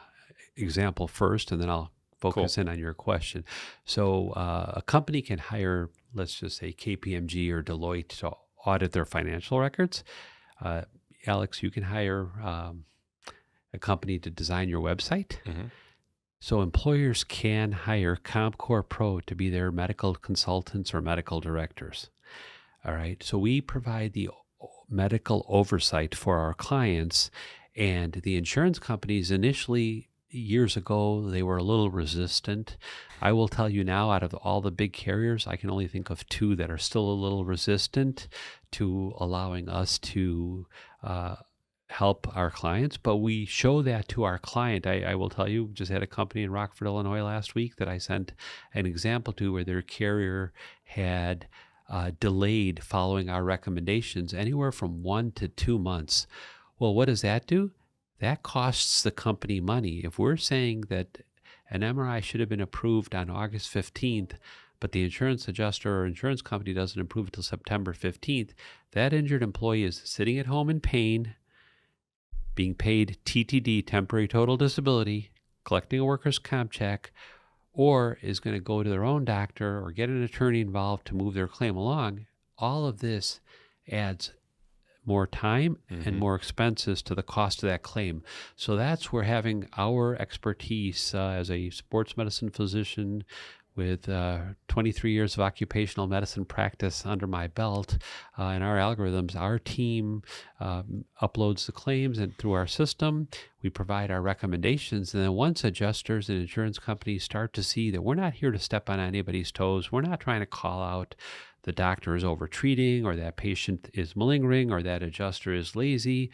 example first, and then I'll Cool. focus in on your question. So a company can hire, let's just say, KPMG or Deloitte to audit their financial records. Uh, Alex, you can hire a company to design your website. Hmm. So employers can hire CompCore Pro to be their medical consultants or medical directors. All right. So we provide the medical oversight for our clients, and the insurance companies initially, years ago, they were a little resistant. I will tell you now, out of all the big carriers, I can only think of two that are still a little resistant to allowing us to help our clients. But we show that to our client. I will tell you, just had a company in Rockford, Illinois last week that I sent an example to, where their carrier had delayed following our recommendations anywhere from 1 to 2 months. Well, what does that do? That costs the company money. If we're saying that an MRI should have been approved on August 15th, but the insurance adjuster or insurance company doesn't approve until September 15th, that injured employee is sitting at home in pain, being paid TTD, temporary total disability, collecting a workers' comp check, or is going to go to their own doctor or get an attorney involved to move their claim along. All of this adds more time and Hmm. more expenses to the cost of that claim. So that's where having our expertise as a sports medicine physician with 23 years of occupational medicine practice under my belt, and our algorithms, our team uploads the claims and through our system. We provide our recommendations. And then once adjusters and insurance companies start to see that we're not here to step on anybody's toes, we're not trying to call out the doctor is over-treating, or that patient is malingering, or that adjuster is lazy.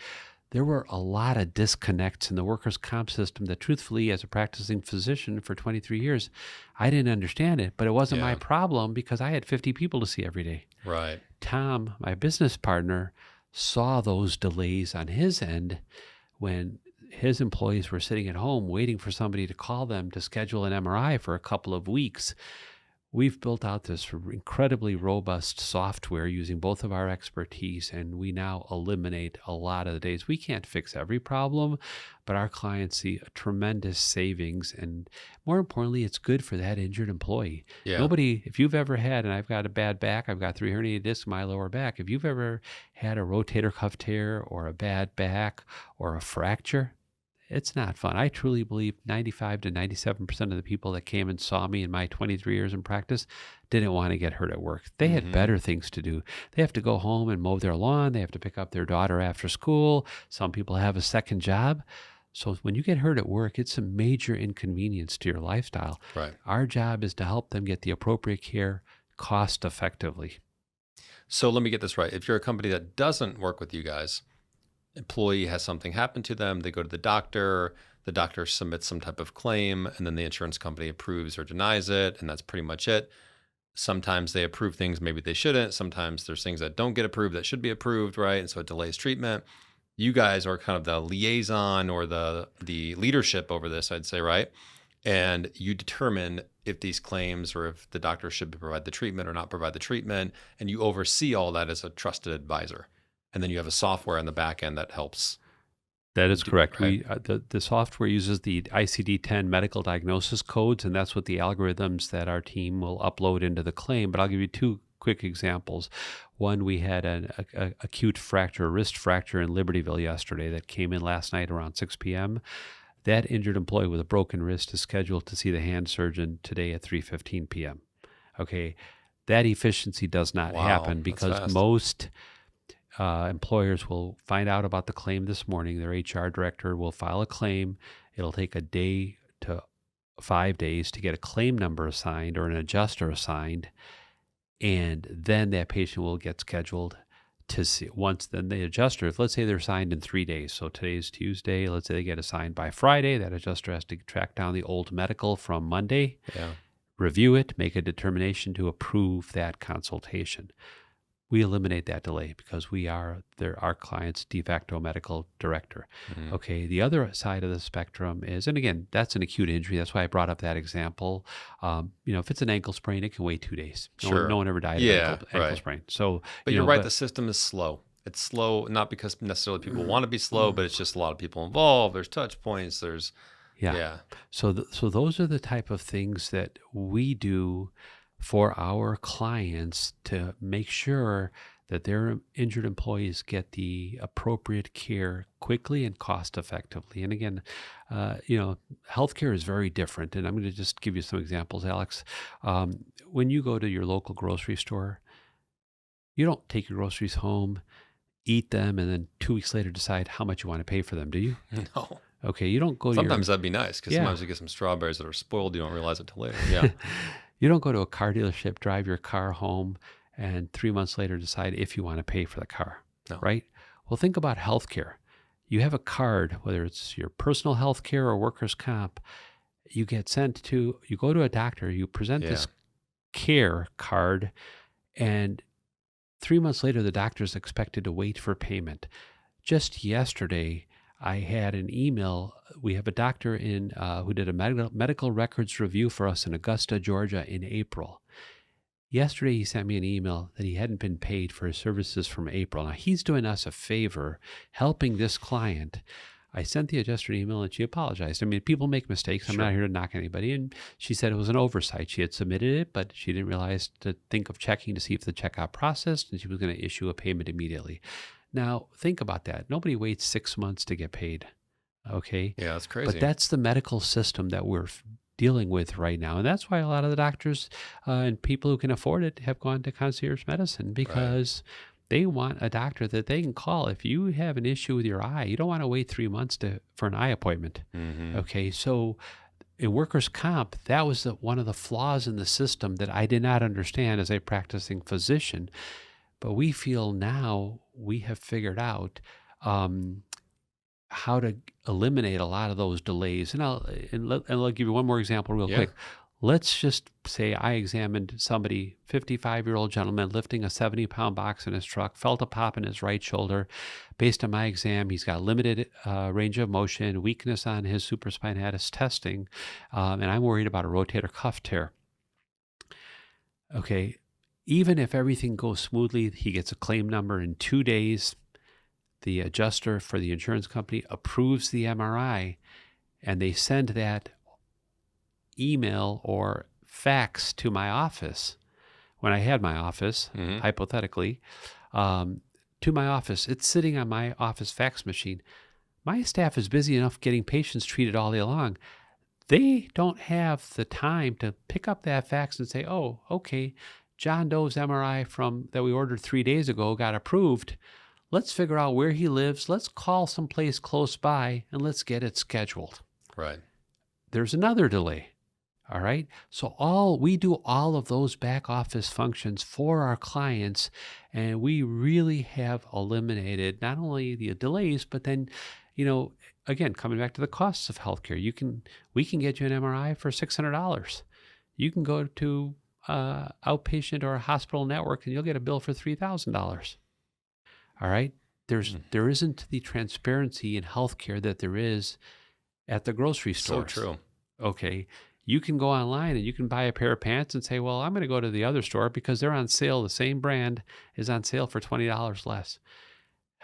There were a lot of disconnects in the workers' comp system that, truthfully, as a practicing physician for 23 years, I didn't understand it, but it wasn't my Yeah. problem because I had 50 people to see every day. Right. Tom, my business partner, saw those delays on his end when his employees were sitting at home waiting for somebody to call them to schedule an MRI for a couple of weeks. We've built out this incredibly robust software using both of our expertise, and we now eliminate a lot of the days. We can't fix every problem, but our clients see a tremendous savings, and more importantly, it's good for that injured employee. Yeah. Nobody, if you've ever had, and I've got a bad back, I've got 3 herniated discs in my lower back, if you've ever had a rotator cuff tear or a bad back or a fracture, it's not fun. I truly believe 95 to 97% of the people that came and saw me in my 23 years in practice didn't want to get hurt at work. They had better things to do. They have to go home and mow their lawn. They have to pick up their daughter after school. Some people have a second job. So when you get hurt at work, it's a major inconvenience to your lifestyle. Right. Our job is to help them get the appropriate care cost effectively. So let me get this right. If you're a company that doesn't work with you guys, employee has something happen to them, they go to the doctor submits some type of claim, and then the insurance company approves or denies it, and that's pretty much it. Sometimes they approve things maybe they shouldn't. Sometimes there's things that don't get approved that should be approved, right? And so it delays treatment. You guys are kind of the liaison or the leadership over this, I'd say, right? And you determine if these claims or if the doctor should provide the treatment or not provide the treatment, and you oversee all that as a trusted advisor. And then you have a software on the back end that helps. That is correct. Right. The software uses the ICD-10 medical diagnosis codes, and that's what the algorithms that our team will upload into the claim. But I'll give you 2 quick examples. One, we had an acute fracture, wrist fracture in Libertyville yesterday that came in last night around 6 p.m. That injured employee with a broken wrist is scheduled to see the hand surgeon today at 3:15 p.m. Okay, that efficiency does not happen because most employers will find out about the claim this morning. Their HR director will file a claim. It'll take a day to 5 days to get a claim number assigned or an adjuster assigned. And then that patient will get scheduled to see. Once then the adjuster, if let's say they're assigned in 3 days. So today's Tuesday. Let's say they get assigned by Friday. That adjuster has to track down the old medical from Monday, review it, make a determination to approve that consultation. We eliminate that delay because we are our client's de facto medical director. Okay, the other side of the spectrum is, and again, that's an acute injury. That's why I brought up that example. If it's an ankle sprain, it can wait 2 days. No one ever died of ankle sprain. So, but you're right. The system is slow. It's slow, not because necessarily people want to be slow, but it's just a lot of people involved. There's touch points. So those are the type of things that we do for our clients to make sure that their injured employees get the appropriate care quickly and cost effectively. And again, healthcare is very different. And I'm going to just give you some examples, Alex. When you go to your local grocery store, you don't take your groceries home, eat them, and then 2 weeks later decide how much you want to pay for them, do you? No. Okay, you don't go to Sometimes that'd be nice because sometimes you get some strawberries that are spoiled. You don't realize it till later. Yeah. You don't go to a car dealership, drive your car home, and 3 months later decide if you want to pay for the car, right? Well, think about healthcare. You have a card, whether it's your personal health care or workers' comp, you go to a doctor, you present this care card, and 3 months later, the doctor is expected to wait for payment. Just yesterday, I had an email. We have a doctor who did a medical records review for us in Augusta, Georgia in April. Yesterday, he sent me an email that he hadn't been paid for his services from April. Now, he's doing us a favor, helping this client. I sent the adjuster an email and she apologized. I mean, people make mistakes. I'm not here to knock anybody. And she said it was an oversight. She had submitted it, but she didn't realize to think of checking to see if the check got processed, and she was going to issue a payment immediately. Now, think about that. Nobody waits 6 months to get paid, okay? Yeah, that's crazy. But that's the medical system that we're dealing with right now. And that's why a lot of the doctors and people who can afford it have gone to concierge medicine because they want a doctor that they can call. If you have an issue with your eye, you don't want to wait 3 months for an eye appointment, okay? So in workers' comp, that was one of the flaws in the system that I did not understand as a practicing physician. But we feel now we have figured out how to eliminate a lot of those delays. And I'll give you one more example real Yeah. quick. Let's just say I examined somebody, 55-year-old gentleman, lifting a 70-pound box in his truck, felt a pop in his right shoulder. Based on my exam, he's got limited range of motion, weakness on his supraspinatus testing, and I'm worried about a rotator cuff tear. Okay, even if everything goes smoothly, he gets a claim number in 2 days. The adjuster for the insurance company approves the MRI, and they send that email or fax to my office when I had my office, hypothetically, to my office. It's sitting on my office fax machine. My staff is busy enough getting patients treated all day long. They don't have the time to pick up that fax and say, oh, okay, John Doe's MRI that we ordered 3 days ago got approved. Let's figure out where he lives. Let's call someplace close by and let's get it scheduled. Right. There's another delay. All right. So we do all of those back office functions for our clients, and we really have eliminated not only the delays, but then, again, coming back to the costs of healthcare, we can get you an MRI for $600. You can go to outpatient or a hospital network and you'll get a bill for $3,000. All right. There isn't the transparency in healthcare that there is at the grocery store. So true. Okay. You can go online and you can buy a pair of pants and say, well, I'm going to go to the other store because they're on sale. The same brand is on sale for $20 less.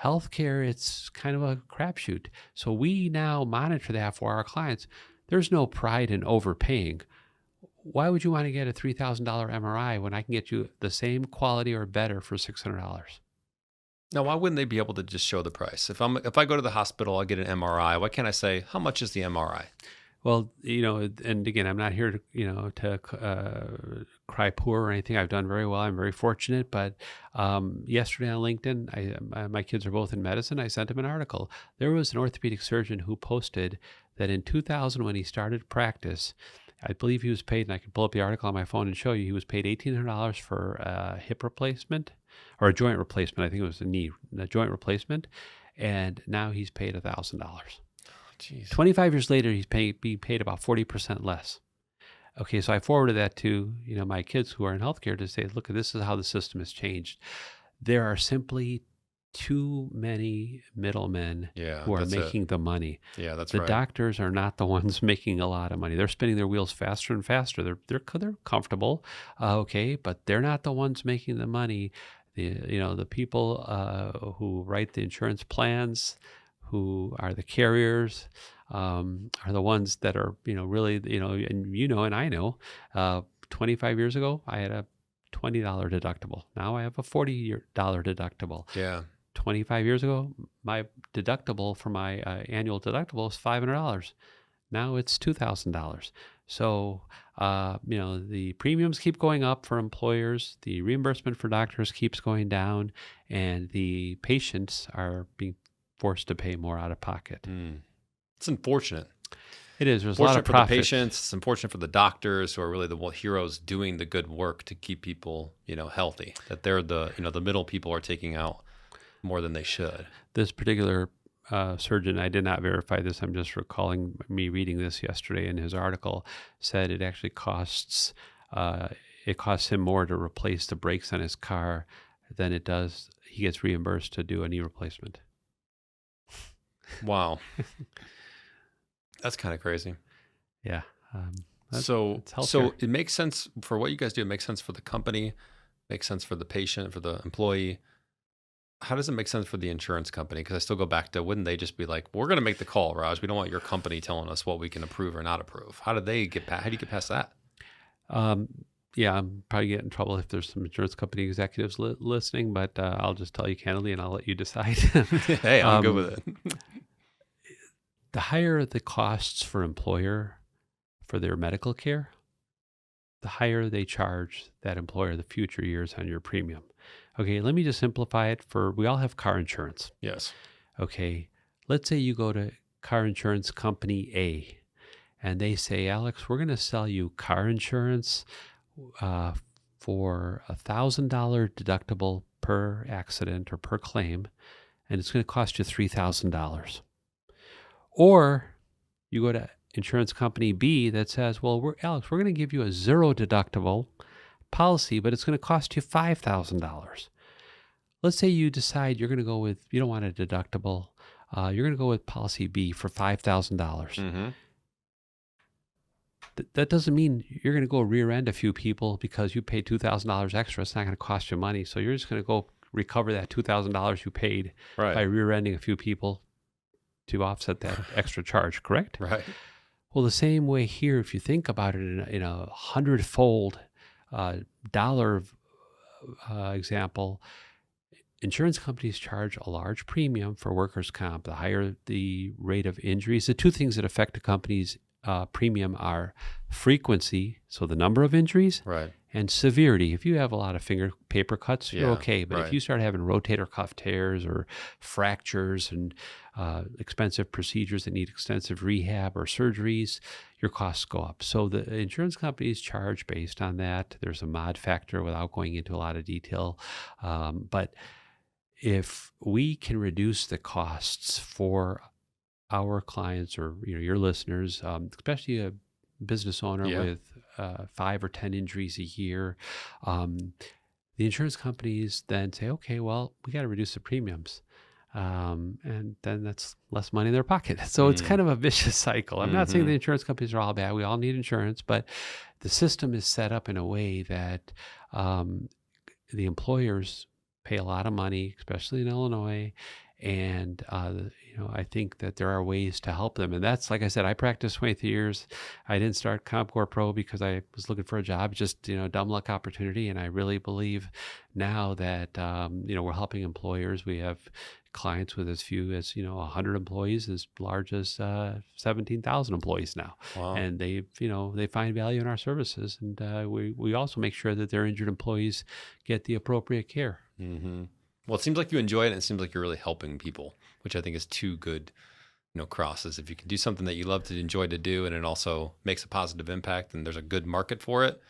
Healthcare, it's kind of a crapshoot. So we now monitor that for our clients. There's no pride in overpaying. Why would you want to get a $3,000 MRI when I can get you the same quality or better for $600? Now, why wouldn't they be able to just show the price? If I go to the hospital, I get an MRI. Why can't I say, how much is the MRI? Well, and again, I'm not here to cry poor or anything. I've done very well. I'm very fortunate. But yesterday on LinkedIn, my kids are both in medicine. I sent them an article. There was an orthopedic surgeon who posted that in 2000, when he started practice, I believe he was paid, and I can pull up the article on my phone and show you, he was paid $1,800 for a hip replacement or a joint replacement. I think it was a joint replacement. And now he's paid $1,000. Jeez. 25 years later, he's being paid about 40% less. Okay, so I forwarded that to my kids who are in healthcare to say, look, this is how the system has changed. There are simply too many middlemen who are making the money. Yeah, that's the right. The doctors are not the ones making a lot of money. They're spinning their wheels faster and faster. They're comfortable, okay, but they're not the ones making the money. The people who write the insurance plans, who are the carriers, are the ones that are, really, and I know, 25 years ago, I had a $20 deductible. Now I have a $40 deductible. Yeah. 25 years ago, my deductible for my annual deductible is $500. Now it's $2,000. So, the premiums keep going up for employers. The reimbursement for doctors keeps going down, and the patients are being forced to pay more out of pocket. It's unfortunate. It is. There's a lot of profit for the patients. It's unfortunate for the doctors who are really the heroes doing the good work to keep people, healthy. That they're the middle people are taking out more than they should. This particular surgeon, I did not verify this. I'm just recalling me reading this yesterday in his article, said it actually costs him more to replace the brakes on his car than it does. He gets reimbursed to do a knee replacement. Wow. That's kind of crazy. Yeah. So it makes sense for what you guys do. It makes sense for the company, makes sense for the patient, for the employee. How does it make sense for the insurance company? Because I still go back to, wouldn't they just be like, we're going to make the call, Raj. We don't want your company telling us what we can approve or not approve. How do you get past that? Yeah, I'm probably get in trouble if there's some insurance company executives listening, but I'll just tell you candidly and I'll let you decide. Hey, I'm good with it. The higher the costs for employer for their medical care, the higher they charge that employer the future years on your premium. Okay, let me just simplify it we all have car insurance. Yes. Okay, let's say you go to car insurance company A and they say, Alex, we're going to sell you car insurance uh, for $1,000 deductible per accident or per claim, and it's going to cost you $3,000. Or you go to insurance company B that says, well, Alex, we're going to give you a zero deductible policy, but it's going to cost you $5,000. Let's say you decide you don't want a deductible. You're going to go with policy B for $5,000. Mm-hmm. That doesn't mean you're going to go rear end a few people because you paid $2,000 extra. It's not going to cost you money. So you're just going to go recover that $2,000 you paid by rear ending a few people to offset that extra charge, correct? Right. Well, the same way here, if you think about it in a 100-fold dollar example, insurance companies charge a large premium for workers' comp. The higher the rate of injuries, the two things that affect a company's premium are frequency, so the number of injuries, right, and severity. If you have a lot of paper cuts, you're okay. But right. if you start having rotator cuff tears or fractures and expensive procedures that need extensive rehab or surgeries, your costs go up. So the insurance companies charge based on that. There's a mod factor without going into a lot of detail. But if we can reduce the costs for our clients or your listeners, especially a business owner with 5 or 10 injuries a year, the insurance companies then say, okay, well, we got to reduce the premiums. And then that's less money in their pocket. So it's kind of a vicious cycle. I'm not saying the insurance companies are all bad. We all need insurance, but the system is set up in a way that the employers pay a lot of money, especially in Illinois. And, I think that there are ways to help them. And that's, like I said, I practiced 23 years. I didn't start CompCore Pro because I was looking for a job, just, dumb luck opportunity. And I really believe now that, we're helping employers. We have clients with as few as, 100 employees, as large as 17,000 employees now. Wow. And they find value in our services. And we also make sure that their injured employees get the appropriate care. Mm-hmm. Well, it seems like you enjoy it, and it seems like you're really helping people, which I think is two good, crosses. If you can do something that you love to enjoy to do, and it also makes a positive impact, and there's a good market for it,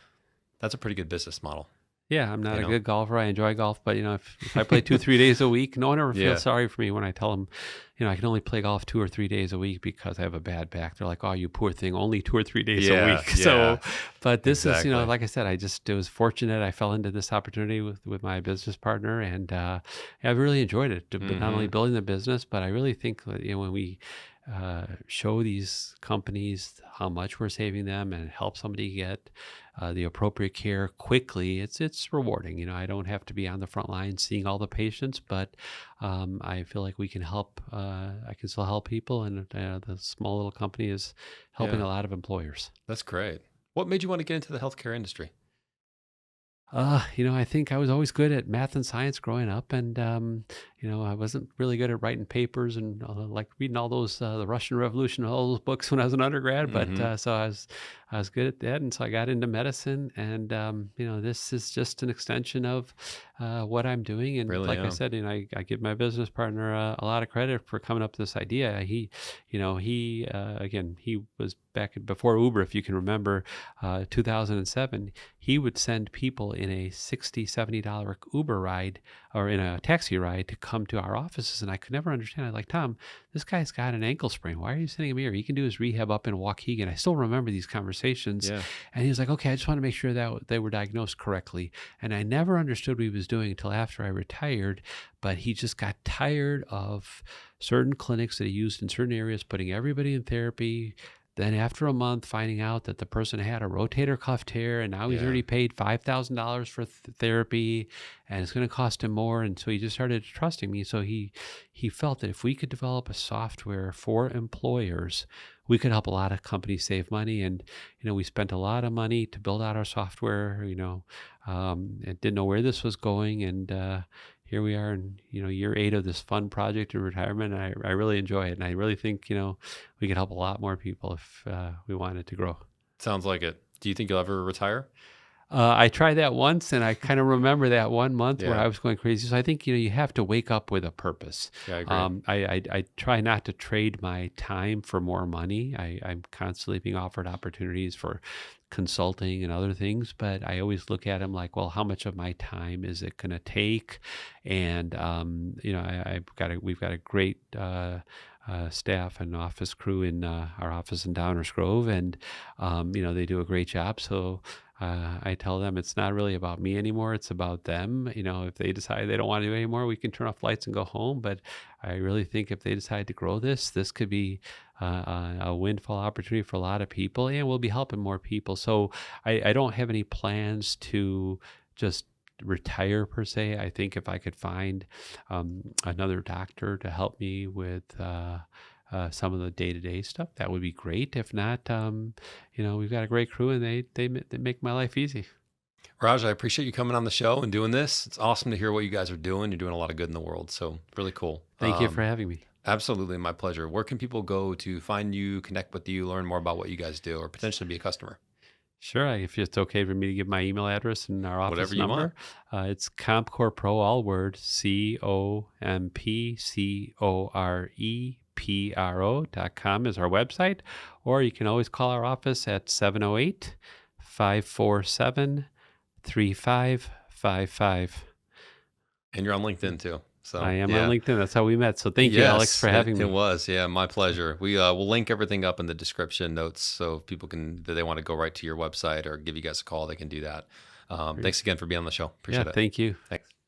that's a pretty good business model. Yeah, I'm not a good golfer. I enjoy golf, but if I play 2-3 days a week, no one ever feels sorry for me when I tell them, I can only play golf 2 or 3 days a week because I have a bad back. They're like, "Oh, you poor thing, only 2 or 3 days a week." Yeah. So, but this is, like I said, I was fortunate. I fell into this opportunity with my business partner, and I've really enjoyed it. But not only building the business, but I really think that when we show these companies how much we're saving them and help somebody get the appropriate care quickly, it's rewarding. I don't have to be on the front line seeing all the patients, but I feel like we can help. I can still help people, and the small little company is helping a lot of employers. That's great. What made you want to get into the healthcare industry? I think I was always good at math and science growing up, and I wasn't really good at writing papers and like reading all those the Russian Revolution, all those books when I was an undergrad. But so I was good at that, and so I got into medicine, and this is just an extension of what I'm doing. And Really, I said, I give my business partner a lot of credit for coming up with this idea. He was back before Uber, if you can remember, 2007. He would send people in a $60-$70 Uber ride or in a taxi ride to come to our offices. And I could never understand. I was like, Tom, this guy's got an ankle sprain. Why are you sending him here? He can do his rehab up in Waukegan. I still remember these conversations. Yeah. And he was like, okay, I just want to make sure that they were diagnosed correctly. And I never understood what he was doing until after I retired. But he just got tired of certain clinics that he used in certain areas, putting everybody in therapy. Then after a month, finding out that the person had a rotator cuff tear, and now he's already paid $5,000 for therapy, and it's going to cost him more. And so he just started trusting me. So he felt that if we could develop a software for employers, we could help a lot of companies save money. And we spent a lot of money to build out our software. And didn't know where this was going, and here we are in year 8 of this fun project in retirement. And I really enjoy it, and I really think we could help a lot more people if we wanted to grow. Sounds like it. Do you think you'll ever retire? I tried that once, and I kind of remember that one month where Yeah. I was going crazy. So I think you have to wake up with a purpose. Yeah, I agree. I try not to trade my time for more money. I'm constantly being offered opportunities for consulting and other things, but I always look at them like, well, how much of my time is it going to take? And we've got a great staff and office crew in our office in Downers Grove, and they do a great job. So I tell them it's not really about me anymore. It's about them. If they decide they don't want to do it anymore, we can turn off lights and go home. But I really think if they decide to grow this could be a windfall opportunity for a lot of people, and we'll be helping more people. So I don't have any plans to just retire per se. I think if I could find another doctor to help me with some of the day-to-day stuff, that would be great. If not, we've got a great crew, and they make my life easy. Raj, I appreciate you coming on the show and doing this. It's awesome to hear what you guys are doing. You're doing a lot of good in the world. So really cool. Thank you for having me. Absolutely. My pleasure. Where can people go to find you, connect with you, learn more about what you guys do, or potentially be a customer? Sure. If it's okay for me to give my email address and our office Whatever you want. number, it's CompCore Pro, all word, CompCorepro.com is our website, or you can always call our office at 708-547-3555. And you're on LinkedIn too. So I am yeah. on LinkedIn. That's how we met. So thank you, Alex, for having me. It was. Yeah, my pleasure. We'll link everything up in the description notes, so if people if they want to go right to your website or give you guys a call, they can do that. Thanks again for being on the show. Appreciate it. Thank you. Thanks.